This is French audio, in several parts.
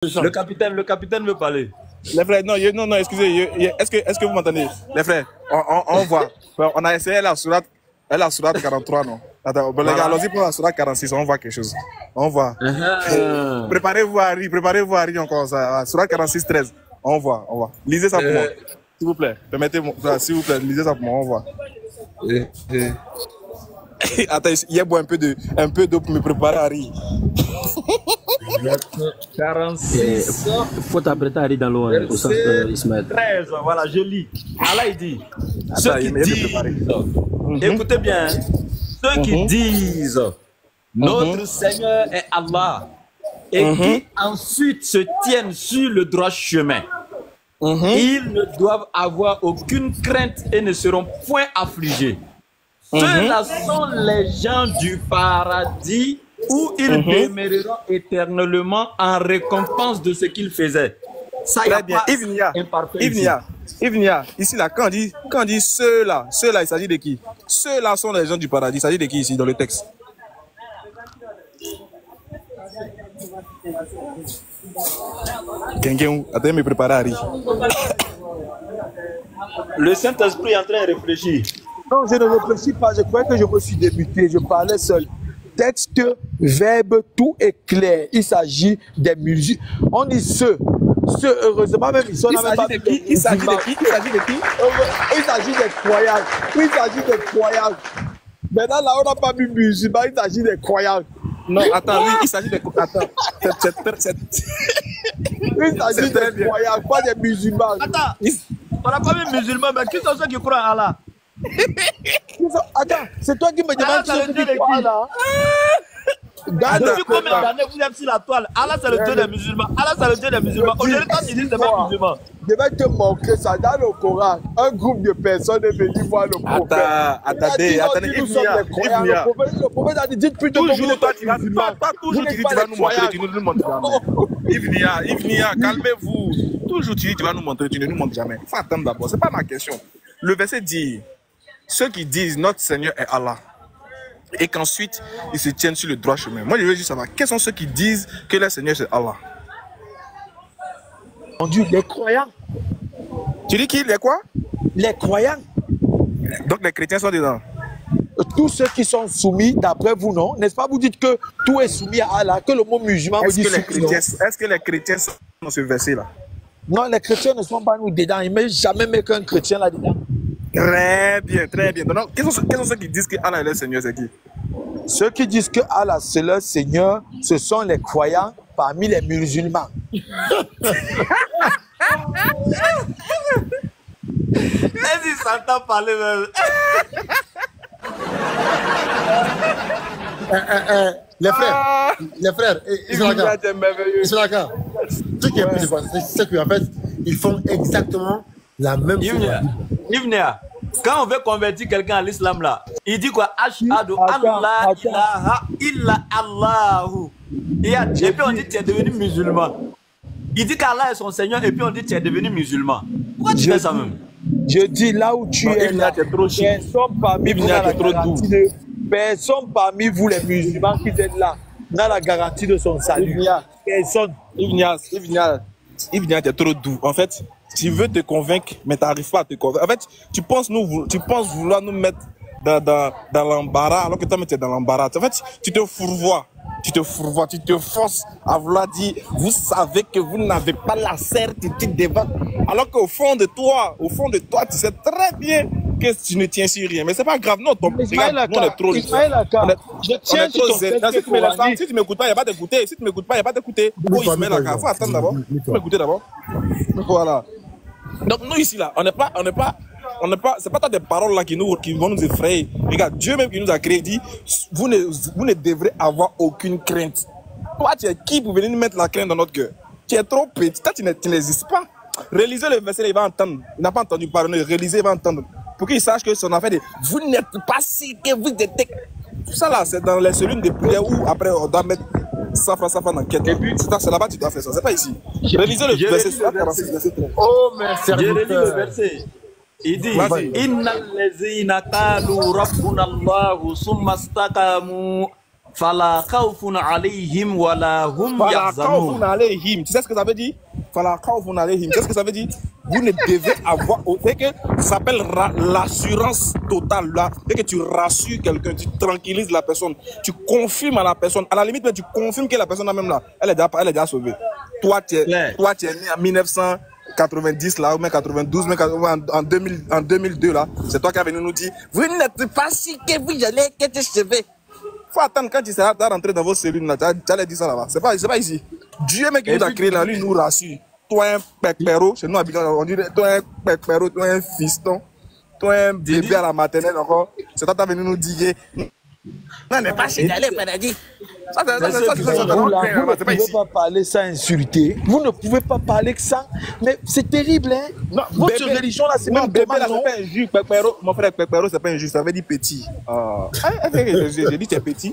Le capitaine veut parler. Les frères, non, excusez, est-ce que vous m'entendez? Les frères, on voit. On a essayé la sourate 43, non? Attends, les gars, allons-y pour la sourate 46, on voit quelque chose. On voit. Préparez-vous à rire encore, ça. Sourate 46, 13. On voit. Lisez ça pour moi. S'il vous plaît, permettez-moi, s'il vous plaît, lisez ça pour moi, on voit. Attends, il y a un peu d'eau pour me préparer à rire. 46. Il faut t'apprêter à rire dans l'eau, au sens Ismaël. 13, voilà, je lis. Allah, il dit. Ceux qui disent, écoutez bien, ceux qui disent, notre Seigneur est Allah, et qui ensuite se tiennent sur le droit chemin, ils ne doivent avoir aucune crainte et ne seront point affligés. Ceux-là sont les gens du paradis où ils demeureront éternellement en récompense de ce qu'ils faisaient. Ça y a pas Ivnia, ici là, quand on dit ceux-là, il s'agit de qui? Ceux-là sont les gens du paradis, il s'agit de qui ici dans le texte? Quelqu'un, attendez, me préparer à rire. Le Saint-Esprit est en train de réfléchir. Non, je ne réfléchis pas, je crois que je me suis débuté, je parlais seul. Texte, verbe, tout est clair. Il s'agit des musiques. On dit ceux, heureusement même, ils sont là même pas. Il s'agit de qui? Il s'agit des croyants. Il s'agit des croyants. Maintenant, là, on n'a pas mis musulmans, il s'agit des croyants. Non, attends, oui, il s'agit des... Attends, il s'agit des croyants, pas des musulmans. Attends, on n'a pas mis musulmans, mais qui sont ceux qui croient en Allah? Attends, c'est toi qui me demandes si tu crois en Allah. Depuis combien d'années vous êtes sur la toile? Allah, c'est le Dieu des musulmans. Allah, c'est le Dieu des musulmans. Aujourd'hui, quand tu dis c'est pas musulman. Je vais te montrer ça dans le Coran. Un groupe de personnes est venu voir le prophète. Attendez, Ivnia. Le prophète a dit, dites plutôt que vous êtes pas musulmans. Toujours tu vas nous montrer, tu ne nous montres jamais. Ivnia, calmez-vous. Toujours tu dis, tu vas nous montrer, tu ne nous montres jamais. Faut attendre d'abord, c'est pas ma question. Le verset dit, ceux qui disent notre Seigneur est Allah, et qu'ensuite ils se tiennent sur le droit chemin. Moi je veux juste savoir, quels sont ceux qui disent que le Seigneur c'est Allah? Mon Dieu, les croyants. Tu dis qui? Les quoi? Les croyants. Donc les chrétiens sont dedans. Tous ceux qui sont soumis, d'après vous, non? N'est-ce pas? Vous dites que tout est soumis à Allah, que le mot musulman veut dire soumis. Est-ce que les chrétiens sont dans ce verset-là? Non, les chrétiens ne sont pas nous dedans. Ils ne mettent jamais mis qu'un chrétien là-dedans. Très bien, très bien. Donc, quels sont ceux qui disent que Allah est le Seigneur, c'est qui? Ceux qui disent que Allah c'est leur Seigneur, ce sont les croyants parmi les musulmans. Est-ce qu'ils s'entendent parler même? Les frères, ils sont là. Ce qui est plus important, c'est qu'en fait, ils font exactement la même chose. Ivnia, quand on veut convertir quelqu'un à l'islam là, il dit quoi? Ashhadu an la ilaha illa Allahu. Et puis on dit tu es devenu musulman. Il dit qu'Allah est son Seigneur et puis on dit tu es devenu musulman. Pourquoi tu fais ça même? Je dis là où tu es là, personne parmi vous les musulmans qui êtes là n'a la garantie de son salut. Personne. Ivnia, tu es trop doux. En fait, tu veux te convaincre, mais tu n'arrives pas à te convaincre. En fait, tu penses vouloir nous mettre dans l'embarras, alors que toi, tu es dans l'embarras. En fait, tu te fourvoies, tu te forces à vouloir dire, vous savez que vous n'avez pas la certitude devant. Alors qu'au fond de toi, tu sais très bien que tu ne tiens sur rien. Mais c'est pas grave, non, regarde, nous, on est trop je tiens sur ton texte. Si tu m'écoutes pas, il n'y a pas d'écouter. Oh, Ismaël Aka, faut attendre d'abord. Faut m'écouter d'abord. Voilà. Donc, nous, ici, là, c'est pas des paroles là qui vont nous effrayer. Regarde, Dieu même qui nous a créé dit, vous ne devrez avoir aucune crainte. Toi, tu es qui pour venir nous mettre la crainte dans notre cœur? Tu es trop petit, toi, tu n'existes pas. Réalisez le verset, il va entendre. Il n'a pas entendu parler, réalisez, il va entendre. Pour qu'il sache que son affaire de vous n'êtes pas si que vous êtes. Tout ça là, c'est dans les cellules de prière où après on doit mettre ça dans la quête. Et puis, c'est là-bas que tu dois faire ça, c'est pas ici. Réalisez le verset. Oh, merci. Je relis le verset. Il dit, Innal lezina qalu rabbuna Allahu summa istaqamu Fala khawfun alayhim wala hum yahzanun. Tu sais ce que ça veut dire? Fala khawfun alayhim. Tu sais ce que ça veut dire? Vous ne devez avoir... C'est que ça s'appelle l'assurance totale. Là. C'est que tu rassures quelqu'un, tu tranquillises la personne, tu confirmes à la personne. À la limite, tu confirmes que la personne là même là, elle est déjà sauvée. Toi, tu es né en 1990 là, ou même 92, même en 2002 là. C'est toi qui es venu nous dire, vous n'êtes pas si que vous allez que tes cheveux. Faut attendre quand tu seras rentré dans vos cellules là. Tu allais dire ça là-bas. C'est pas ici. Dieu même qui nous a créé là, lui nous rassure. Toi un pèpero, chez nous on dit toi un pèpero, toi un fiston, toi un bébé à la maternelle encore. C'est toi qui es venu nous dire. Non, n'est pas chez d'aller, paradis. Vous ne pouvez pas parler sans insulter. Vous ne pouvez pas parler que ça. Mais c'est terrible, hein. Non, votre religion là, c'est même bébé là, c'est pas un jus. Pèpero, mon frère, pèpero, c'est pas un jus. Ça veut dire petit. J'ai dit tu es petit.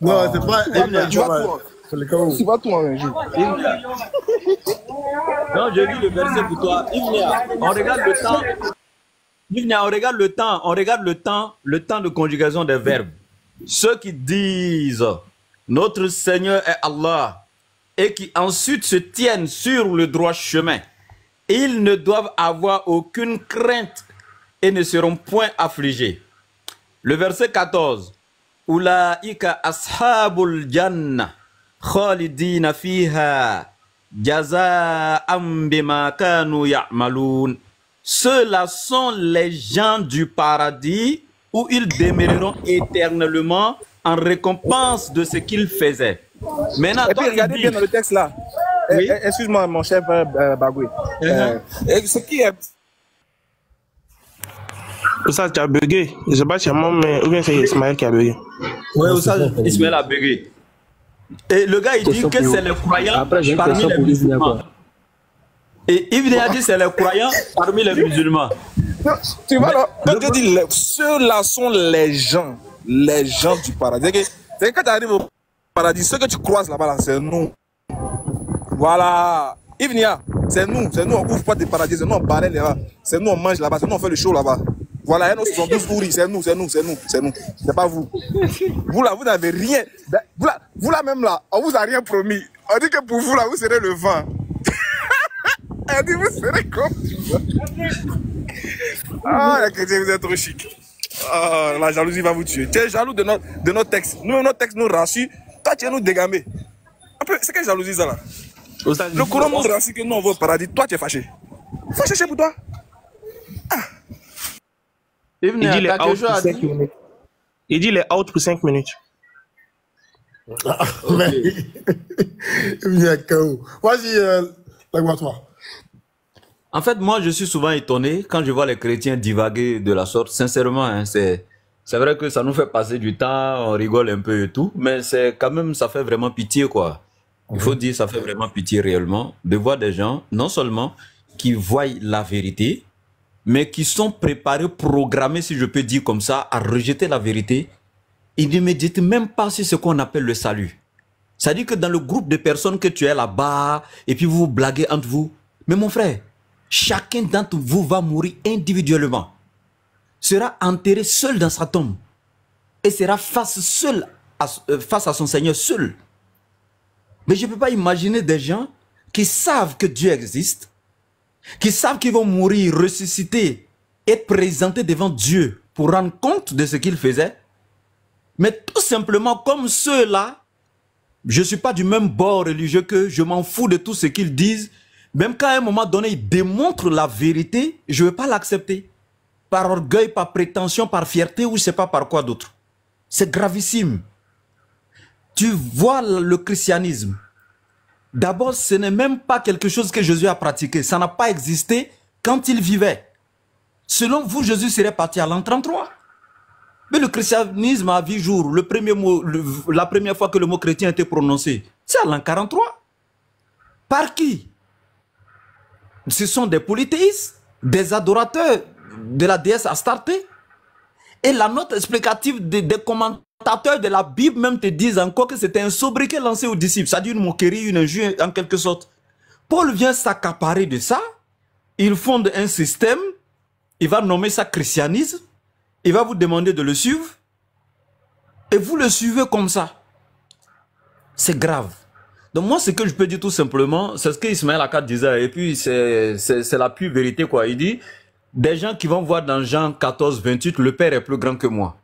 Non, c'est pas. Tu vas tout en un jus. Non, je lis le verset pour toi. On regarde le temps. On regarde le temps de conjugaison des verbes. Ceux qui disent notre Seigneur est Allah et qui ensuite se tiennent sur le droit chemin, ils ne doivent avoir aucune crainte et ne seront point affligés. Le verset 14. Ulaika ashabul jannah khalidina fiha jaza'an bima kanu ya'malun. Ceux-là sont les gens du paradis où ils demeureront éternellement en récompense de ce qu'ils faisaient. Maintenant, et puis regardez bien dans le texte là. Oui? Excuse-moi mon chef Bagoué. Ce qui est... Ça, tu as bugué. Je ne sais pas si c'est moi, mais ou bien c'est Ismaël qui a bugué. Oui, ça, Ismaël a bugué. Et le gars, il dit que c'est les croyants parmi les musulmans. Et Ibn a dit c'est les croyants parmi les musulmans. Non, tu vois, là, quand tu dis ceux-là sont les gens du paradis. C'est que quand tu arrives au paradis, ceux que tu croises là-bas, là, c'est nous. Voilà. Ibn, c'est nous, on ouvre pas des paradis, c'est nous on barre là-bas, c'est nous on mange là-bas, c'est nous on fait le show là-bas. Voilà, nous sommes 12 souris, c'est nous, c'est pas vous. Vous là, vous n'avez rien. Vous là même là, on vous a rien promis. On dit que pour vous là, vous serez le vent. On dit vous serez comme. Ah, les chrétiens, vous êtes trop chic. Ah, la jalousie va vous tuer. Tu es jaloux de notre texte. Nous, notre texte nous rassure. Toi, tu es nous dégamé. C'est quelle jalousie ça là? Le Coran nous rassure que nous on va au paradis. Toi, tu es fâché. Fâché chez pour toi. Il dit les out pour 5 minutes. Il dit les out pour 5 minutes. Vas-y, toi. En fait, moi, je suis souvent étonné quand je vois les chrétiens divaguer de la sorte. Sincèrement, hein, c'est vrai que ça nous fait passer du temps, on rigole un peu et tout, mais c'est quand même, ça fait vraiment pitié, quoi. Il faut dire, ça fait vraiment pitié réellement de voir des gens, non seulement qui voient la vérité, mais qui sont préparés, programmés, si je peux dire comme ça, à rejeter la vérité. Ils ne méditent même pas sur ce qu'on appelle le salut. C'est-à-dire que dans le groupe de personnes que tu es là-bas, et puis vous vous blaguez entre vous, mais mon frère, chacun d'entre vous va mourir individuellement, sera enterré seul dans sa tombe, et sera face à son Seigneur seul. Mais je ne peux pas imaginer des gens qui savent que Dieu existe, qui savent qu'ils vont mourir, ressusciter, être présentés devant Dieu pour rendre compte de ce qu'ils faisaient. Mais tout simplement comme ceux-là, je ne suis pas du même bord religieux qu'eux, je m'en fous de tout ce qu'ils disent. Même quand à un moment donné, ils démontrent la vérité, je ne vais pas l'accepter. Par orgueil, par prétention, par fierté ou je ne sais pas par quoi d'autre. C'est gravissime. Tu vois le christianisme. D'abord, ce n'est même pas quelque chose que Jésus a pratiqué. Ça n'a pas existé quand il vivait. Selon vous, Jésus serait parti à l'an 33. Mais le christianisme a vu jour. Le premier mot, la première fois que le mot chrétien a été prononcé, c'est à l'an 43. Par qui? Ce sont des polythéistes, des adorateurs de la déesse Astarté. Et la note explicative des commentateurs de la Bible même te disent encore que c'était un sobriquet lancé aux disciples. C'est-à-dire une moquerie, une injure en quelque sorte. Paul vient s'accaparer de ça. Il fonde un système. Il va nommer ça christianisme. Il va vous demander de le suivre. Et vous le suivez comme ça. C'est grave. Donc moi, ce que je peux dire tout simplement, c'est ce que Ismaël Akkad disait, et puis c'est la pure vérité, quoi. Il dit, des gens qui vont voir dans Jean 14, 28, le Père est plus grand que moi.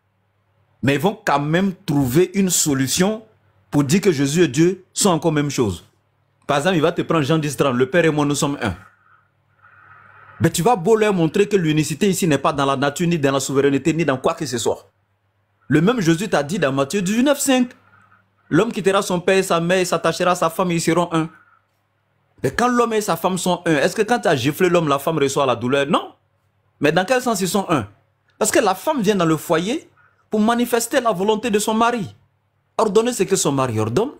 Mais ils vont quand même trouver une solution pour dire que Jésus et Dieu sont encore même chose. Par exemple, il va te prendre Jean 10, 30, le Père et moi, nous sommes un. Mais tu vas beau leur montrer que l'unicité ici n'est pas dans la nature, ni dans la souveraineté, ni dans quoi que ce soit. Le même Jésus t'a dit dans Matthieu 19, 5, l'homme quittera son père et sa mère, il s'attachera à sa femme et ils seront un. Mais quand l'homme et sa femme sont un, est-ce que quand tu as giflé l'homme, la femme reçoit la douleur? Non. Mais dans quel sens ils sont un? Parce que la femme vient dans le foyer pour manifester la volonté de son mari. Ordonner ce que son mari ordonne,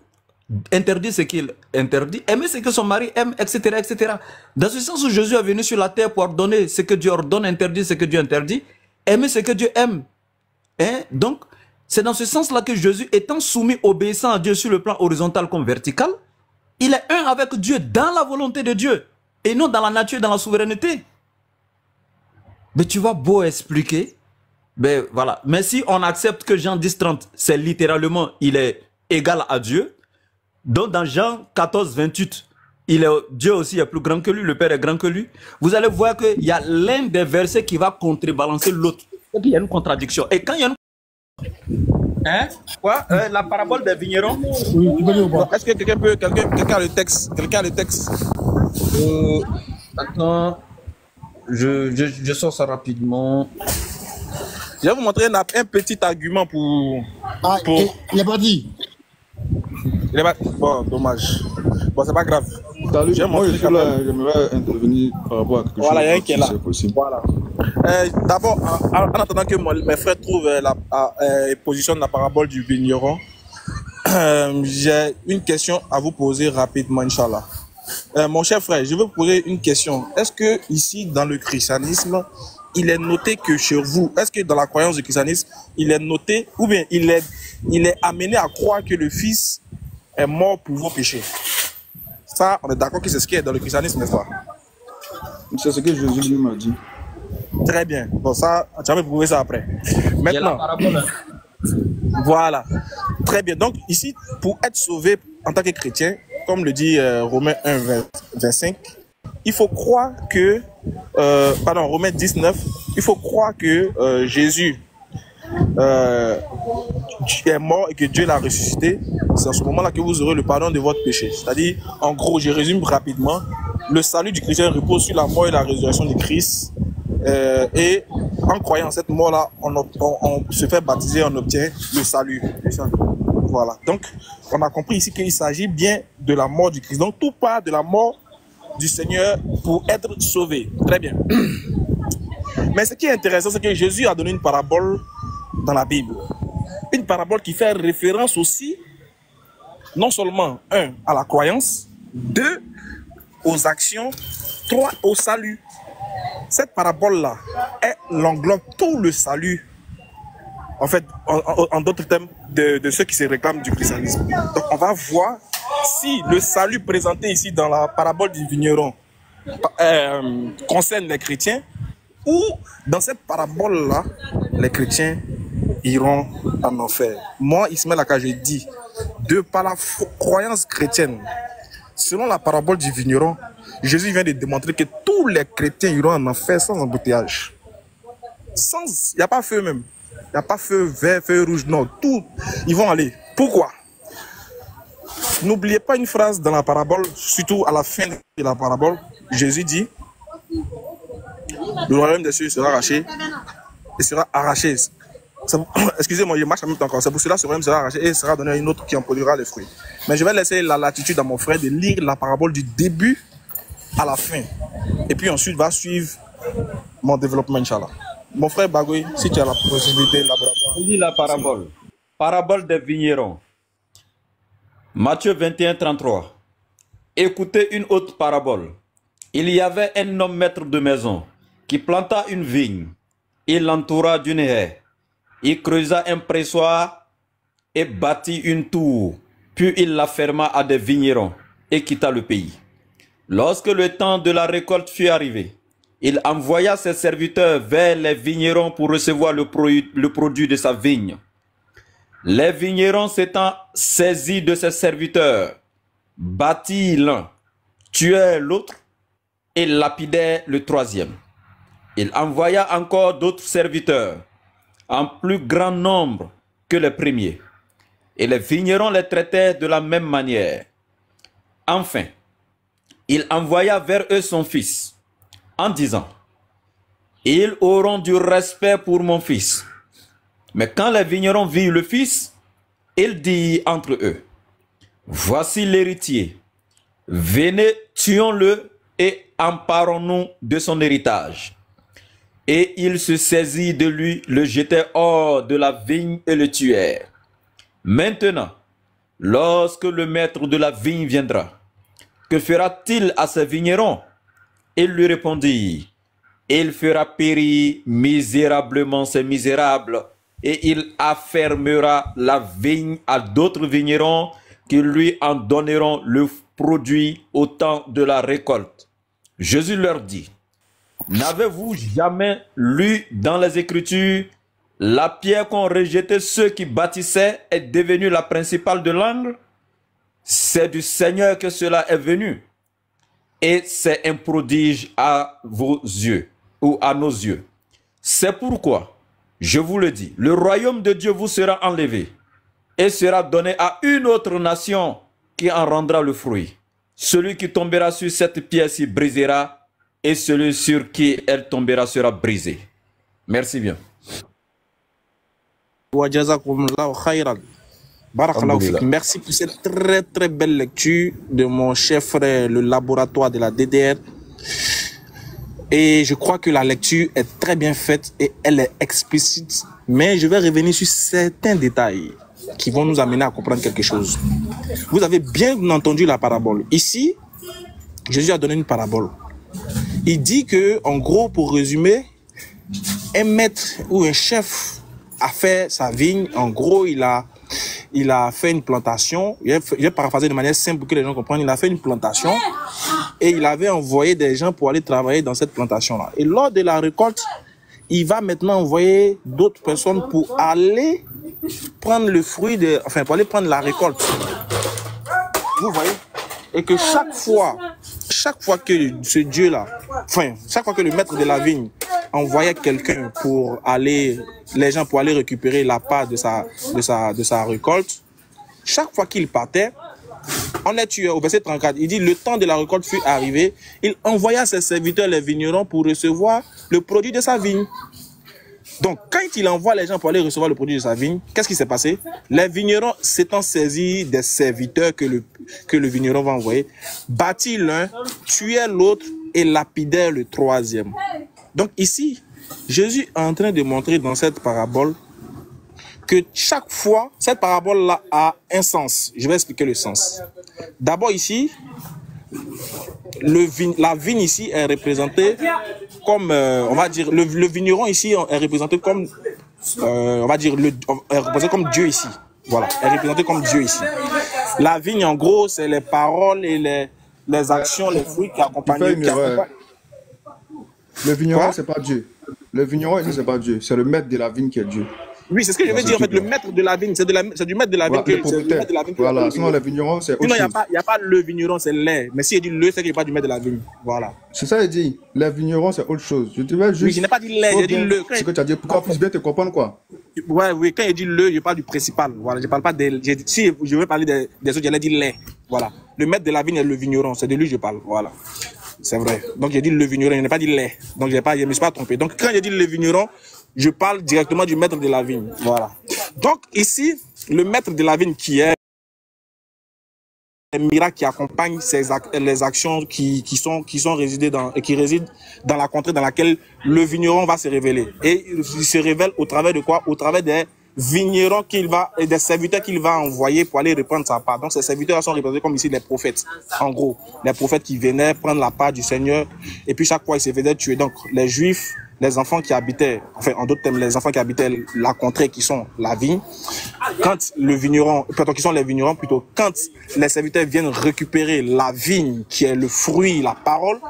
interdire ce qu'il interdit, aimer ce que son mari aime, etc., etc. Dans ce sens où Jésus est venu sur la terre pour ordonner ce que Dieu ordonne, interdire ce que Dieu interdit, aimer ce que Dieu aime. Hein? Donc, c'est dans ce sens-là que Jésus, étant soumis, obéissant à Dieu sur le plan horizontal comme vertical, il est un avec Dieu dans la volonté de Dieu et non dans la nature, dans la souveraineté. Mais tu vas beau expliquer, ben voilà. Mais si on accepte que Jean 10, 30, c'est littéralement, il est égal à Dieu, donc dans Jean 14, 28, Dieu aussi est plus grand que lui, le Père est grand que lui, vous allez voir qu'il y a l'un des versets qui va contrebalancer l'autre. Il y a une contradiction. Et quand il y a une... Hein? Quoi? La parabole des vignerons? Oui, est-ce que quelqu'un a le texte? Quelqu'un a le texte? Attends, je sors ça rapidement. Je vais vous montrer un petit argument pour... Ah, il n'est pas dit. Il est pas... Bon, dommage. Bon, c'est pas grave. Salut, moi je suis là, j'aimerais intervenir par rapport à quelque chose. Voilà, il y a un qui est là. Voilà. D'abord, en attendant que mes frères trouvent et positionnent la parabole du vigneron, j'ai une question à vous poser rapidement, Inch'Allah. Mon cher frère, je veux vous poser une question. Est-ce que ici, dans le christianisme, il est noté que chez vous, est-ce que dans la croyance du christianisme, il est noté, ou bien il est amené à croire que le Fils est mort pour vos péchés? Ça, on est d'accord que c'est ce qui est dans le christianisme, n'est-ce pas? C'est ce que Jésus lui m'a dit. Très bien. Bon, ça, tu vas me prouver ça après. Maintenant, voilà. Très bien. Donc, ici, pour être sauvé en tant que chrétien, comme le dit Romains 1, 25, il faut croire que, Romains 19, il faut croire que Jésus est mort et que Dieu l'a ressuscité. C'est à ce moment-là que vous aurez le pardon de votre péché. C'est-à-dire, en gros, je résume rapidement, le salut du chrétien repose sur la mort et la résurrection du Christ. Et en croyant cette mort-là, on se fait baptiser, on obtient le salut. Voilà. Donc, on a compris ici qu'il s'agit bien de la mort du Christ. Donc, tout part de la mort du Seigneur pour être sauvé. Très bien. Mais ce qui est intéressant, c'est que Jésus a donné une parabole dans la Bible. Une parabole qui fait référence aussi, non seulement, 1, à la croyance, 2, aux actions, 3, au salut. Cette parabole-là, elle englobe tout le salut, en fait, en d'autres termes, de ceux qui se réclament du christianisme. Donc, on va voir si le salut présenté ici dans la parabole du vigneron concerne les chrétiens, ou dans cette parabole-là, les chrétiens iront en enfer. Moi, Ismaël Akkad, je dis, de par la croyance chrétienne, selon la parabole du vigneron, Jésus vient de démontrer que tous les chrétiens iront en enfer sans embouteillage. Il n'y a pas feu même. Il n'y a pas feu vert, feu rouge, non. Tout, ils vont aller. Pourquoi? N'oubliez pas une phrase dans la parabole, surtout à la fin de la parabole. Jésus dit, le royaume des cieux sera arraché et sera arraché. Excusez-moi, je marche en même temps encore. C'est pour cela que ce royaume sera arraché et sera donné à une autre qui en produira les fruits. Mais je vais laisser la latitude à mon frère de lire la parabole du début à la fin. Et puis ensuite va suivre mon développement, Inch'Allah. Mon frère Bagoui, si tu as la possibilité, laboratoire. Je lis la parabole. Parabole des vignerons. Matthieu 21, 33. Écoutez une autre parabole. Il y avait un homme maître de maison qui planta une vigne. Il l'entoura d'une haie. Il creusa un pressoir et bâtit une tour. Puis il la ferma à des vignerons et quitta le pays. Lorsque le temps de la récolte fut arrivé, il envoya ses serviteurs vers les vignerons pour recevoir le produit de sa vigne. Les vignerons s'étant saisis de ses serviteurs, battirent l'un, tuèrent l'autre et lapidèrent le troisième. Il envoya encore d'autres serviteurs, en plus grand nombre que les premiers, et les vignerons les traitaient de la même manière. Enfin, il envoya vers eux son fils, en disant, « Ils auront du respect pour mon fils. » Mais quand les vignerons virent le fils, ils dirent entre eux, « Voici l'héritier. Venez, tuons-le et emparons-nous de son héritage. » Et ils se saisirent de lui, le jetèrent hors de la vigne et le tuèrent. Maintenant, lorsque le maître de la vigne viendra, que fera-t-il à ces vignerons? Il lui répondit, il fera périr misérablement ces misérables, et il affermera la vigne à d'autres vignerons qui lui en donneront le produit au temps de la récolte. Jésus leur dit, n'avez-vous jamais lu dans les Écritures, la pierre qu'ont rejetée ceux qui bâtissaient est devenue la principale de l'angle? C'est du Seigneur que cela est venu, et c'est un prodige à vos yeux, ou à nos yeux. C'est pourquoi, je vous le dis, le royaume de Dieu vous sera enlevé, et sera donné à une autre nation qui en rendra le fruit. Celui qui tombera sur cette pierre-ci brisera, et celui sur qui elle tombera sera brisé. Merci bien. Merci pour cette très très belle lecture de mon cher frère, le laboratoire de la DDR. Et je crois que la lecture est très bien faite et elle est explicite. Mais je vais revenir sur certains détails qui vont nous amener à comprendre quelque chose. Vous avez bien entendu la parabole. Ici, Jésus a donné une parabole. Il dit que, en gros, pour résumer, un maître ou un chef a fait sa vigne. En gros, il a fait une plantation. Je vais paraphraser de manière simple pour que les gens comprennent. Il a fait une plantation et il avait envoyé des gens pour aller travailler dans cette plantation-là. Et lors de la récolte, il va maintenant envoyer d'autres personnes pour aller prendre le fruit, pour aller prendre la récolte. Vous voyez? Et que chaque fois que ce Dieu-là, chaque fois que le maître de la vigne envoyait quelqu'un pour aller, les gens pour aller récupérer la part de sa récolte, chaque fois qu'il partait, on est tué au verset 34. Il dit, le temps de la récolte fut arrivé, il envoya ses serviteurs, les vignerons, pour recevoir le produit de sa vigne. Donc, quand il envoie les gens pour aller recevoir le produit de sa vigne, qu'est-ce qui s'est passé? Les vignerons s'étant saisis des serviteurs que le vigneron va envoyer, battirent l'un, tuèrent l'autre et lapidèrent le troisième. Donc ici, Jésus est en train de montrer dans cette parabole que chaque fois, cette parabole-là a un sens. Je vais expliquer le sens. D'abord ici, la vigne ici est représentée comme, on va dire, le vigneron ici est représenté comme, on va dire, est représenté comme Dieu ici. Voilà, est représenté comme Dieu ici. La vigne, en gros, c'est les paroles et les actions, les fruits qui accompagnent. Le vigneron, c'est pas Dieu. Le vigneron, ici, c'est pas Dieu. C'est le maître de la vigne qui est Dieu. Oui, c'est ce que je veux dire. En fait, le maître de la vigne, c'est du maître de la vigne. Voilà, sinon le vigneron, c'est autre chose. Sinon, il n'y a pas le vigneron, c'est lait. Mais s'il dit le, c'est qu'il n'y a pas du maître de la vigne. Voilà. C'est ça, il dit. Le vigneron, c'est autre chose. Je te veux juste. Oui, je n'ai pas dit lait, j'ai dit le. Ce que tu as dit, pourquoi plus bien te comprendre, quoi. Oui, quand il dit le, je parle du principal. Voilà, je parle pas des. Si je veux parler des autres, j'allais dire lait. Voilà. Le maître de la vigne est le vigneron, c'est de lui que je parle. Voilà. C'est vrai. Donc j'ai dit le vigneron, je n'ai pas dit lait. Donc je ne me suis pas trompé. Donc quand j'ai dit le vigneron, je parle directement du maître de la vigne. Voilà. Donc ici, le maître de la vigne qui est les miracles qui accompagnent les actions qui résident dans la contrée dans laquelle le vigneron va se révéler. Et il se révèle au travers de quoi? Au travers des vignerons et des serviteurs qu'il va envoyer pour aller reprendre sa part. Donc ces serviteurs sont représentés comme ici les prophètes. En gros, les prophètes qui venaient prendre la part du Seigneur et puis chaque fois ils se faisaient tuer. Donc les Juifs, les enfants qui habitaient, enfin en d'autres termes, les enfants qui habitaient la contrée qui sont la vigne, quand le vigneron, plutôt qui sont les vignerons, plutôt quand les serviteurs viennent récupérer la vigne qui est le fruit, la parole,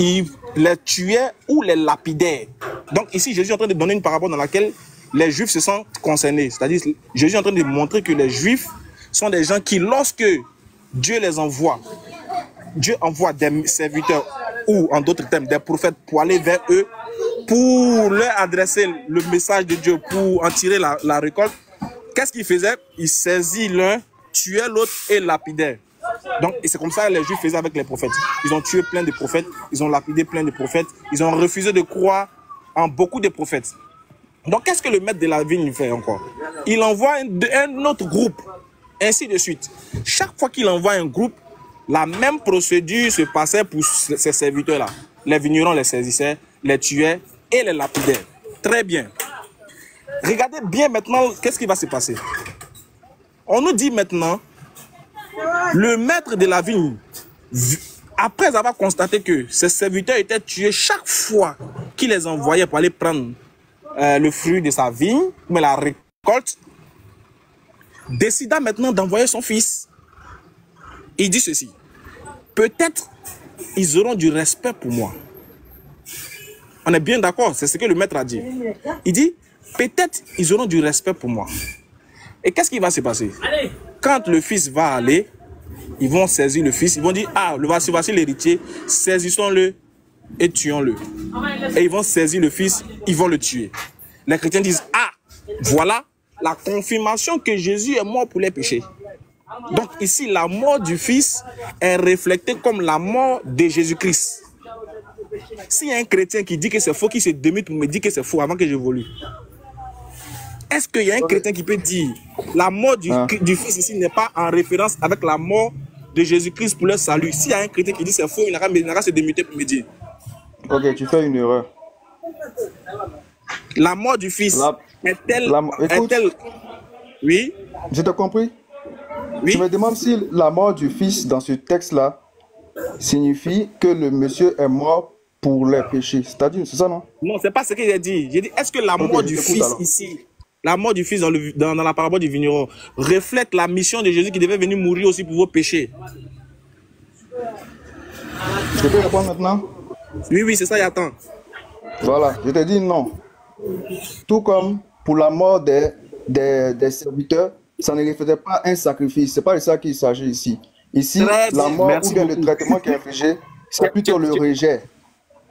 ils les tuaient ou les lapidaient. Donc ici Jésus est en train de donner une parabole dans laquelle les Juifs se sentent concernés. C'est-à-dire, Jésus est en train de montrer que les Juifs sont des gens qui, lorsque Dieu les envoie, Dieu envoie des serviteurs ou, en d'autres termes, des prophètes pour aller vers eux, pour leur adresser le message de Dieu, pour en tirer la récolte. Qu'est-ce qu'ils faisaient? Ils saisissent l'un, tuaient l'autre et lapidaient. Donc, et c'est comme ça que les Juifs faisaient avec les prophètes. Ils ont tué plein de prophètes, ils ont lapidé plein de prophètes, ils ont refusé de croire en beaucoup de prophètes. Donc, qu'est-ce que le maître de la vigne fait encore? Il envoie un autre groupe, ainsi de suite. Chaque fois qu'il envoie un groupe, la même procédure se passait pour ces serviteurs-là. Les vignerons les saisissaient, les tuaient et les lapidaient. Très bien. Regardez bien maintenant, qu'est-ce qui va se passer? On nous dit maintenant, le maître de la vigne, après avoir constaté que ces serviteurs étaient tués chaque fois qu'il les envoyait pour aller prendre le fruit de sa vigne, mais la récolte, décida maintenant d'envoyer son fils. Il dit ceci: peut-être ils auront du respect pour moi. On est bien d'accord, c'est ce que le maître a dit. Il dit, peut-être ils auront du respect pour moi. Et qu'est-ce qui va se passer? Quand le fils va aller, ils vont saisir le fils, ils vont dire, ah, voici l'héritier, saisissons-le et tuons-le. Et ils vont saisir le fils, ils vont le tuer. Les chrétiens disent, ah, voilà la confirmation que Jésus est mort pour les péchés. Donc ici, la mort du fils est reflétée comme la mort de Jésus-Christ. S'il y a un chrétien qui dit que c'est faux, qui se démute pour me dire que c'est faux avant que j'évolue, est-ce qu'il y a un chrétien qui peut dire la mort du fils ici n'est pas en référence avec la mort de Jésus-Christ pour le salut? S'il y a un chrétien qui dit c'est faux, il n'a qu'à se démuter pour me dire. Ok, tu fais une erreur. La mort du fils est-elle... Oui? Je t'ai compris. Oui? Je me demande si la mort du fils dans ce texte-là signifie que le monsieur est mort pour les péchés. C'est-à-dire, c'est ça, non? Non, c'est pas ce que j'ai dit. J'ai dit, est-ce que la mort du fils ici, la mort du fils dans la parabole du vigneron, reflète la mission de Jésus qui devait venir mourir aussi pour vos péchés? Je peux répondre maintenant? Oui, oui, c'est ça, j'attends. Voilà, je te dis non. Tout comme pour la mort des serviteurs, ça ne reflète pas un sacrifice. C'est pas de ça qu'il s'agit ici. Ici, la mort ou bien le traitement qui est infligé, c'est plutôt le rejet.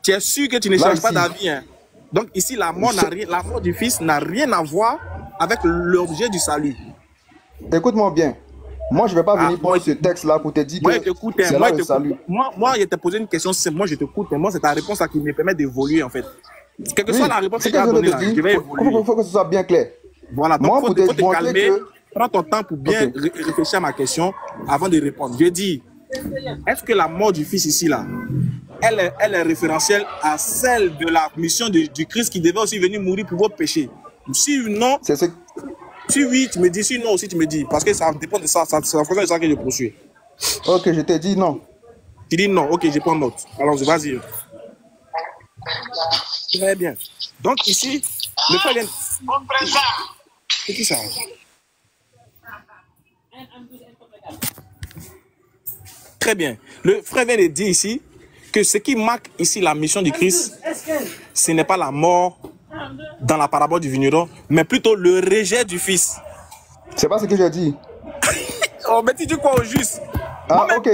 Tu es sûr que tu ne changes pas d'avis, hein? Donc ici, la mort du fils n'a rien à voir avec l'objet du salut. Écoute-moi bien. Moi, je ne vais pas venir prendre ce texte-là pour te dire que c'est là le salut. Moi, je t'ai posé une question, moi je t'écoute. Moi, c'est ta réponse qui me permet d'évoluer, en fait. Quelle que soit la réponse que tu as donnée, je vais évoluer. Il faut que ce soit bien clair. Voilà, donc il faut te calmer. Prends ton temps pour bien réfléchir à ma question avant de répondre. Je dis, est-ce que la mort du fils ici, là, elle est référentielle à celle de la mission du Christ qui devait aussi venir mourir pour vos péchés? Si non, si oui, tu me dis, si non aussi, tu me dis. Parce que ça dépend de ça, c'est la façon de ça que je poursuis. Ok, je t'ai dit non. Tu dis non, ok, je prends note. Alors, vas-y. Très bien. Donc ici, le frère vient... C'est qui ça? Très bien. Le frère vient de dire ici que ce qui marque ici la mission du Christ, ce n'est pas la mort dans la parabole du vigneron, mais plutôt le rejet du fils. C'est pas ce que j'ai dit. Oh, mais tu dis quoi au juste? Ah, ok.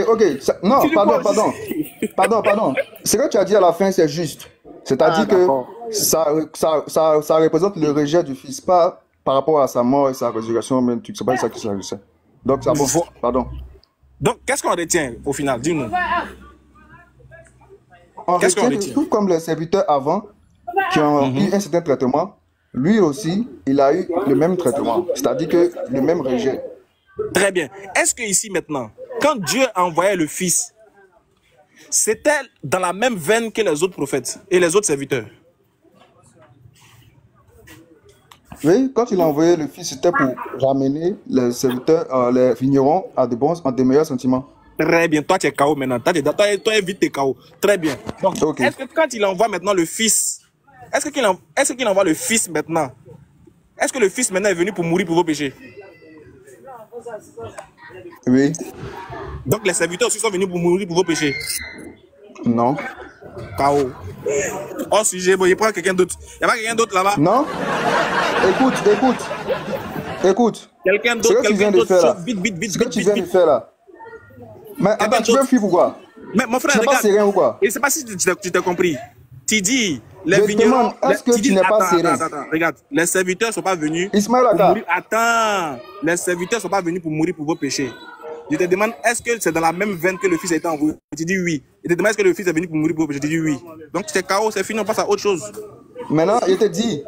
Non, pardon. Ce que tu as dit à la fin, c'est juste. C'est-à-dire que ça représente le rejet du fils, pas par rapport à sa mort et sa résurrection, mais c'est pas ça qui s'agissait. Donc, ça bon, pardon. Donc, qu'est-ce qu'on retient au final? Dis-nous. Qu'est-ce qu'on retient? Tout comme les serviteurs avant, qui ont eu un certain traitement, lui aussi, il a eu le même traitement, c'est-à-dire que le même rejet. Très bien. Est-ce que ici maintenant, quand Dieu envoyait le Fils, c'était dans la même veine que les autres prophètes et les autres serviteurs? Oui, quand il a envoyé le Fils, c'était pour ramener les serviteurs, les vignerons à de meilleurs sentiments. Très bien. Toi, tu es KO maintenant. Toi, vite, tu es KO. Très bien. Donc, est-ce que quand il envoie maintenant le Fils, est-ce qu'il envoie le Fils maintenant? Est-ce que le Fils maintenant est venu pour mourir pour vos péchés? Oui. Donc, les serviteurs aussi sont venus pour mourir pour vos péchés? Non. KO. Oh, sujet, bon, il prend quelqu'un d'autre. Il n'y a pas quelqu'un d'autre là-bas? Non. Écoute. Quelqu'un d'autre, Vite. Ce que tu viens de faire là. Mais attends, tu veux fuir ou quoi? Mais mon frère, regarde. Tu n'es pas serein ou quoi? Je ne sais pas si tu t'as compris. Tu dis, les vignerons... Est-ce que tu n'es pas serein? Attends, regarde. Les serviteurs ne sont pas venus Ismaël pour mourir. Attends. Les serviteurs ne sont pas venus pour mourir pour vos péchés. Je te demande, est-ce que c'est dans la même veine que le fils a été envoyé? Tu dis oui. Je te demande, est-ce que le fils est venu pour mourir pour vos péchés? Je te dis oui. Donc c'est KO, c'est fini, on passe à autre chose. Maintenant, je te dis,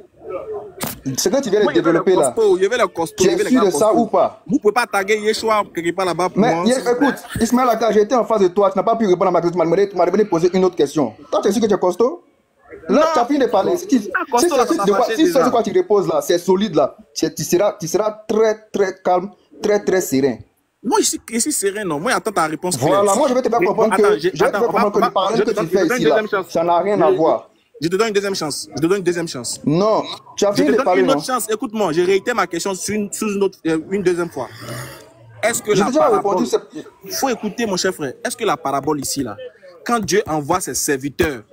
ce que tu viens de développer là, tu es sûr de ça ou pas? Vous ne pouvez pas taguer Yeshua quelque part là-bas pour moi. Mais écoute, Ismaël Aka, j'étais en face de toi, tu n'as pas pu répondre à ma question, tu m'as demandé de poser une autre question. Toi, tu es sûr que tu es costaud? Là, tu as fini de parler. Si ce quoi tu reposes là, c'est solide là, tu seras très très calme, très très serein. Moi, ici serein, non. Moi, attends ta réponse. Voilà, moi, je vais te faire comprendre que le parallèle que tu fais ici, là, ça n'a rien à voir. Je te donne une deuxième chance. Non, tu as fini de parler, non? Une autre chance. Écoute-moi, j'ai réitéré ma question sous une deuxième fois. Est-ce que la parabole... Il faut écouter, mon cher frère. Est-ce que la parabole ici, là, quand Dieu envoie ses serviteurs,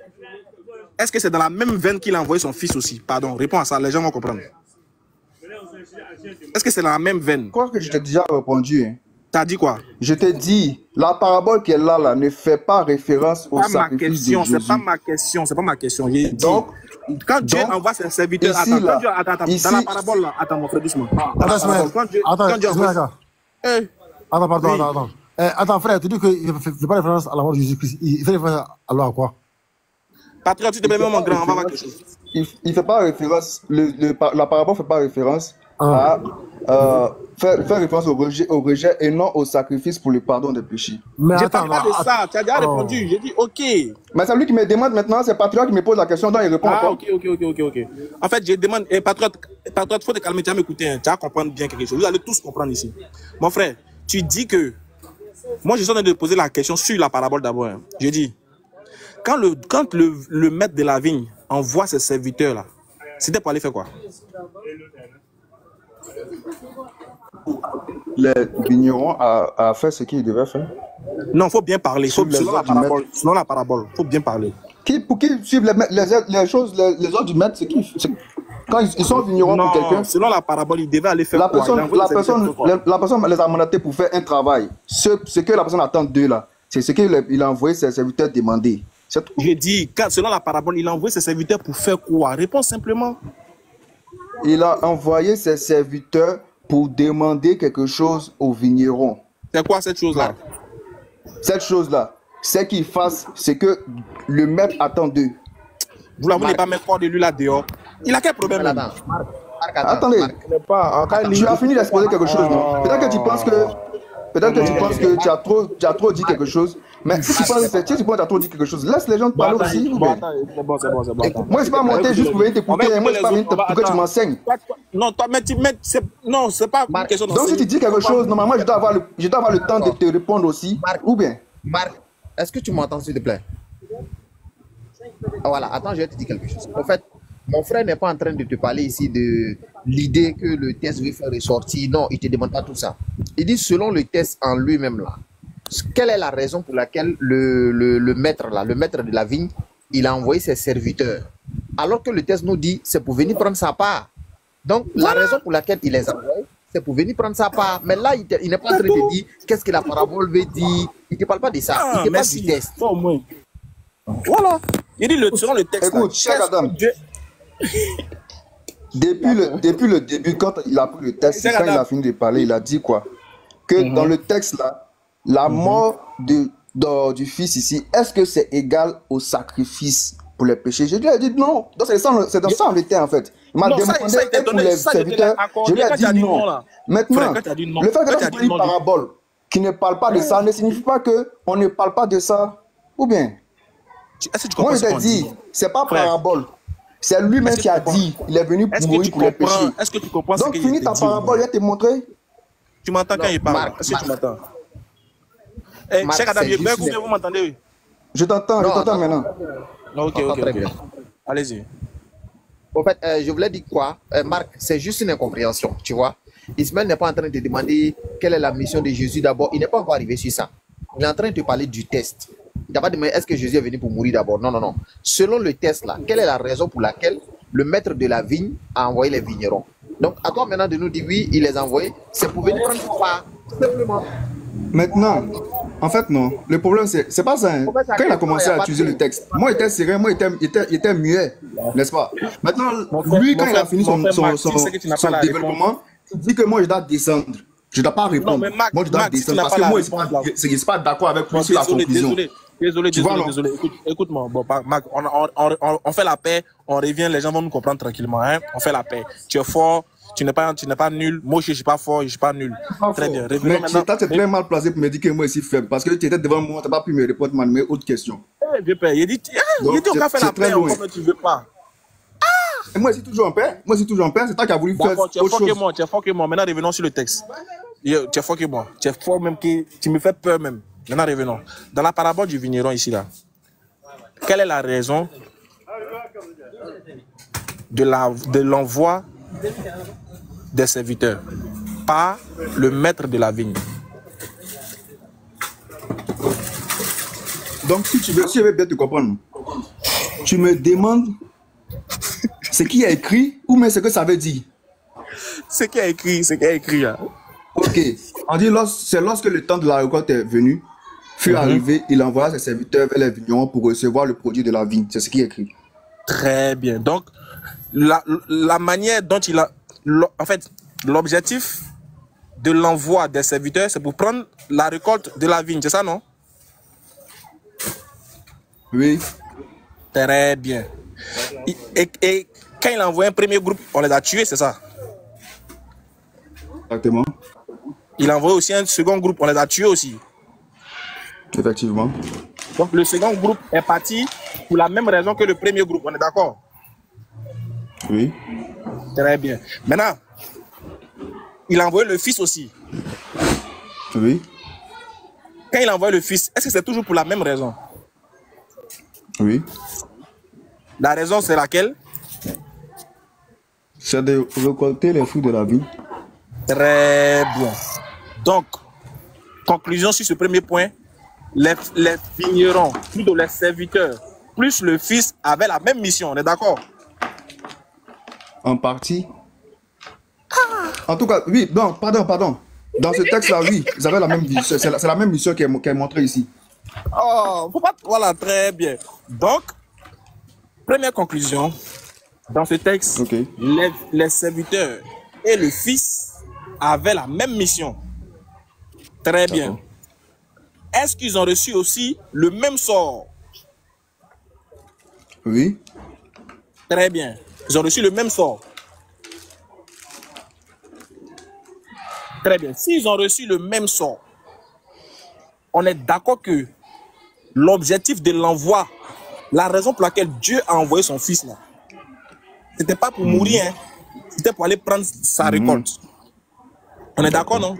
est-ce que c'est dans la même veine qu'il a envoyé son fils aussi? Pardon, réponds à ça, les gens vont comprendre. Est-ce que c'est dans la même veine? Je crois que je t'ai déjà répondu, hein. T'as dit quoi? Je t'ai dit, la parabole qu'elle a là ne fait pas référence au sacrifice de Jésus. C'est pas ma question. Donc, quand Dieu envoie ses serviteurs, attends, dans la parabole là, attends mon frère, doucement. Attends, frère, tu dis qu'il ne fait pas référence à la mort de Jésus-Christ. Il fait référence alors à quoi? Patriote, tu te mets même en grand, on va voir quelque chose. Il fait pas référence, la parabole ne fait pas référence à faire référence au rejet et non au sacrifice pour le pardon des péchés. Mais je parle pas de ça, tu as déjà répondu, j'ai dit ok. Mais c'est lui qui me demande maintenant, c'est Patriote qui me pose la question, donc il répond encore. Ok. En fait, je demande, Patriote, faut te calmer, tu vas m'écouter, hein, tu vas comprendre bien quelque chose. Vous allez tous comprendre ici. Mon frère, tu dis que, moi je suis en train de poser la question sur la parabole d'abord. Hein. Je dis, quand le maître de la vigne envoie ses serviteurs là, c'était pour aller faire quoi? Les vignerons a fait ce qu'ils devaient faire. Non, il faut bien parler. Selon la parabole, il faut bien parler. Pour qu'ils suivent les choses, les ordres du maître, c'est qui? Quand ils sont vignerons pour quelqu'un. Selon la parabole, ils devaient aller faire la personne les a mandatés pour faire un travail. Ce que la personne attend d'eux là, c'est ce qu'il a envoyé ses serviteurs demander. J'ai dit, selon la parabole, il a envoyé ses serviteurs pour faire quoi? Réponds simplement. Il a envoyé ses serviteurs pour demander quelque chose aux vignerons. C'est quoi cette chose-là? Cette chose-là, c'est qu'ils fassent ce que le maître attend d'eux. Vous ne voulez pas mettre fort de lui là dehors? Il a quel problème? Attendez, tu as fini d'exposer quelque chose, non? Peut-être que tu penses que tu as trop dit quelque chose. Mais si tu penses que tu as trop dit quelque chose, laisse les gens parler aussi. C'est bon. Moi, je ne suis pas monté juste pour venir t'écouter. Moi, je ne suis pas venu pour que tu m'enseignes. Non, c'est pas une question d'enseigner. Donc, si tu dis quelque chose, normalement, je dois avoir le temps de te répondre aussi. Ou bien? Marc, est-ce que tu m'entends, s'il te plaît? Voilà, attends, je vais te dire quelque chose. En fait, mon frère n'est pas en train de te parler ici de l'idée que le test veut faire ressortir. Non, il ne te demande pas tout ça. Il dit selon le test en lui-même là. Quelle est la raison pour laquelle le maître de la vigne, il a envoyé ses serviteurs? Alors que le texte nous dit, c'est pour venir prendre sa part. Donc, la raison pour laquelle il les envoie, c'est pour venir prendre sa part. Mais là, il n'est pas en train de dire qu'est-ce que la parabole veut dire. Il ne te parle pas de ça. Il te parle du test. Voilà. Il dit selon le texte. Écoute, cher Adam, depuis le début, quand il a pris le texte, quand il a fini de parler, il a dit quoi? Que dans le texte là, la mort du fils ici, est-ce que c'est égal au sacrifice pour les péchés? Je lui ai dit non. Donc c'est dans ça en vérité en fait. Il m'a demandé pour les serviteurs. Je lui ai dit non. Maintenant, le fait que tu dis une parabole qui ne parle pas de ça ne signifie pas qu'on ne parle pas de ça. Ou bien? Moi je t'ai dit, c'est pas parabole. C'est lui-même qui a dit, il est venu pour mourir pour les péchés. Est-ce que tu comprends? Donc finis ta parabole, je vais te montrer. Tu m'entends quand il parle? Est-ce que tu m'entends? Cheikh Adam, vous m'entendez? Je t'entends maintenant. Ok. Allez-y. En fait, je voulais dire quoi? Marc, c'est juste une incompréhension, tu vois. Ismaël n'est pas en train de te demander quelle est la mission de Jésus d'abord. Il n'est pas encore arrivé sur ça. Il est en train de te parler du test. Il n'a pas demandé est-ce que Jésus est venu pour mourir d'abord. Non. Selon le test là, quelle est la raison pour laquelle le maître de la vigne a envoyé les vignerons. Donc, à toi maintenant de nous dire oui, il les a envoyés, c'est pour venir prendre part, simplement. Maintenant, en fait, non. Le problème, c'est pas ça. Hein. Quand il a commencé à utiliser le texte, moi, il était sérieux, moi, il était muet, n'est-ce pas? Maintenant, lui, quand il a fini son développement, il dit que moi, je dois descendre. Je ne dois pas répondre. Non, Max, moi, je dois descendre parce que moi, je ne suis pas d'accord avec lui sur la conclusion. Désolé. Écoute-moi. Bon, Mac, on fait la paix, on revient, les gens vont nous comprendre tranquillement. Hein? On fait la paix. Tu es fort, tu n'es pas nul. Moi, je ne suis pas fort, je ne suis pas nul. Très bien. Mais tu es très mal placé pour me dire que moi, je suis faible. Parce que tu étais devant moi, tu n'as pas pu me répondre à mes autres questions. Il dit on va faire la paix, comme tu ne veux pas. Et moi, je suis toujours en paix. C'est toi qui as voulu faire autre chose. Tu es fort que moi. Maintenant, revenons sur le texte. Tu es fort que moi. Tu es fort même que tu me fais peur même. Maintenant, revenons. Dans la parabole du vigneron ici, là, quelle est la raison de l'envoi des serviteurs par le maître de la vigne? Donc, si je veux bien te comprendre, tu me demandes ce qui est écrit ou mais ce que ça veut dire? Ce qui est écrit, là. Ok. On dit c'est lorsque le temps de la récolte est venu, fut arrivé, il envoya ses serviteurs vers les vignerons pour recevoir le produit de la vigne. C'est ce qui est écrit. Très bien. Donc, la manière dont il a... En fait, l'objectif de l'envoi des serviteurs, c'est pour prendre la récolte de la vigne. C'est ça, non? Oui. Très bien. Et quand il a envoyé un premier groupe, on les a tués, c'est ça? Exactement. Il a envoyé aussi un second groupe, on les a tués aussi. Effectivement. Donc le second groupe est parti pour la même raison que le premier groupe, on est d'accord? Oui. Très bien. Maintenant, il a envoyé le fils aussi. Oui. Quand il a envoyé le fils, est-ce que c'est toujours pour la même raison? Oui. La raison, c'est laquelle? C'est de récolter les fruits de la vie. Très bien. Donc, conclusion sur ce premier point, les vignerons, plutôt les serviteurs, plus le fils avaient la même mission, on est d'accord? En partie. En tout cas, oui, non, pardon. Dans ce texte-là, oui, ils avaient la même mission. C'est la même mission qui est montrée ici. Oh, faut pas... Voilà, très bien. Donc, première conclusion, dans ce texte, okay. les serviteurs et le fils avaient la même mission. Très bien. Est-ce qu'ils ont reçu aussi le même sort? Oui. Très bien. Ils ont reçu le même sort. Très bien. S'ils ont reçu le même sort, on est d'accord que l'objectif de l'envoi, la raison pour laquelle Dieu a envoyé son fils là, c'était pas pour mourir, hein. C'était pour aller prendre sa récolte. On est d'accord, non?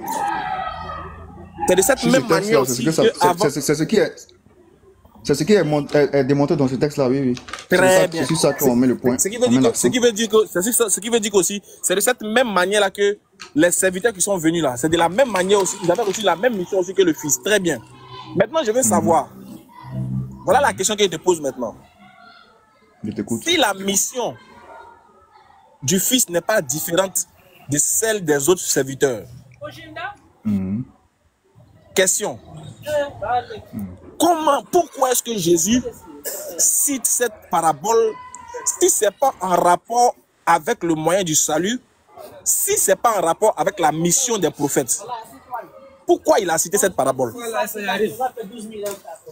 C'est de cette même manière aussi que c'est ce qui est démontré dans ce texte-là, oui. Très bien. C'est sur ça qu'on met le point. Ce qui veut dire aussi, c'est de cette même manière-là que les serviteurs qui sont venus là, c'est de la même manière aussi, ils avaient aussi la même mission aussi que le fils. Très bien. Maintenant, je veux savoir, voilà la question que je te pose maintenant. Je t'écoute. Si la mission du fils n'est pas différente de celle des autres serviteurs, question. Pourquoi est-ce que Jésus cite cette parabole si ce n'est pas en rapport avec le moyen du salut, si ce n'est pas en rapport avec la mission des prophètes? Pourquoi il a cité cette parabole?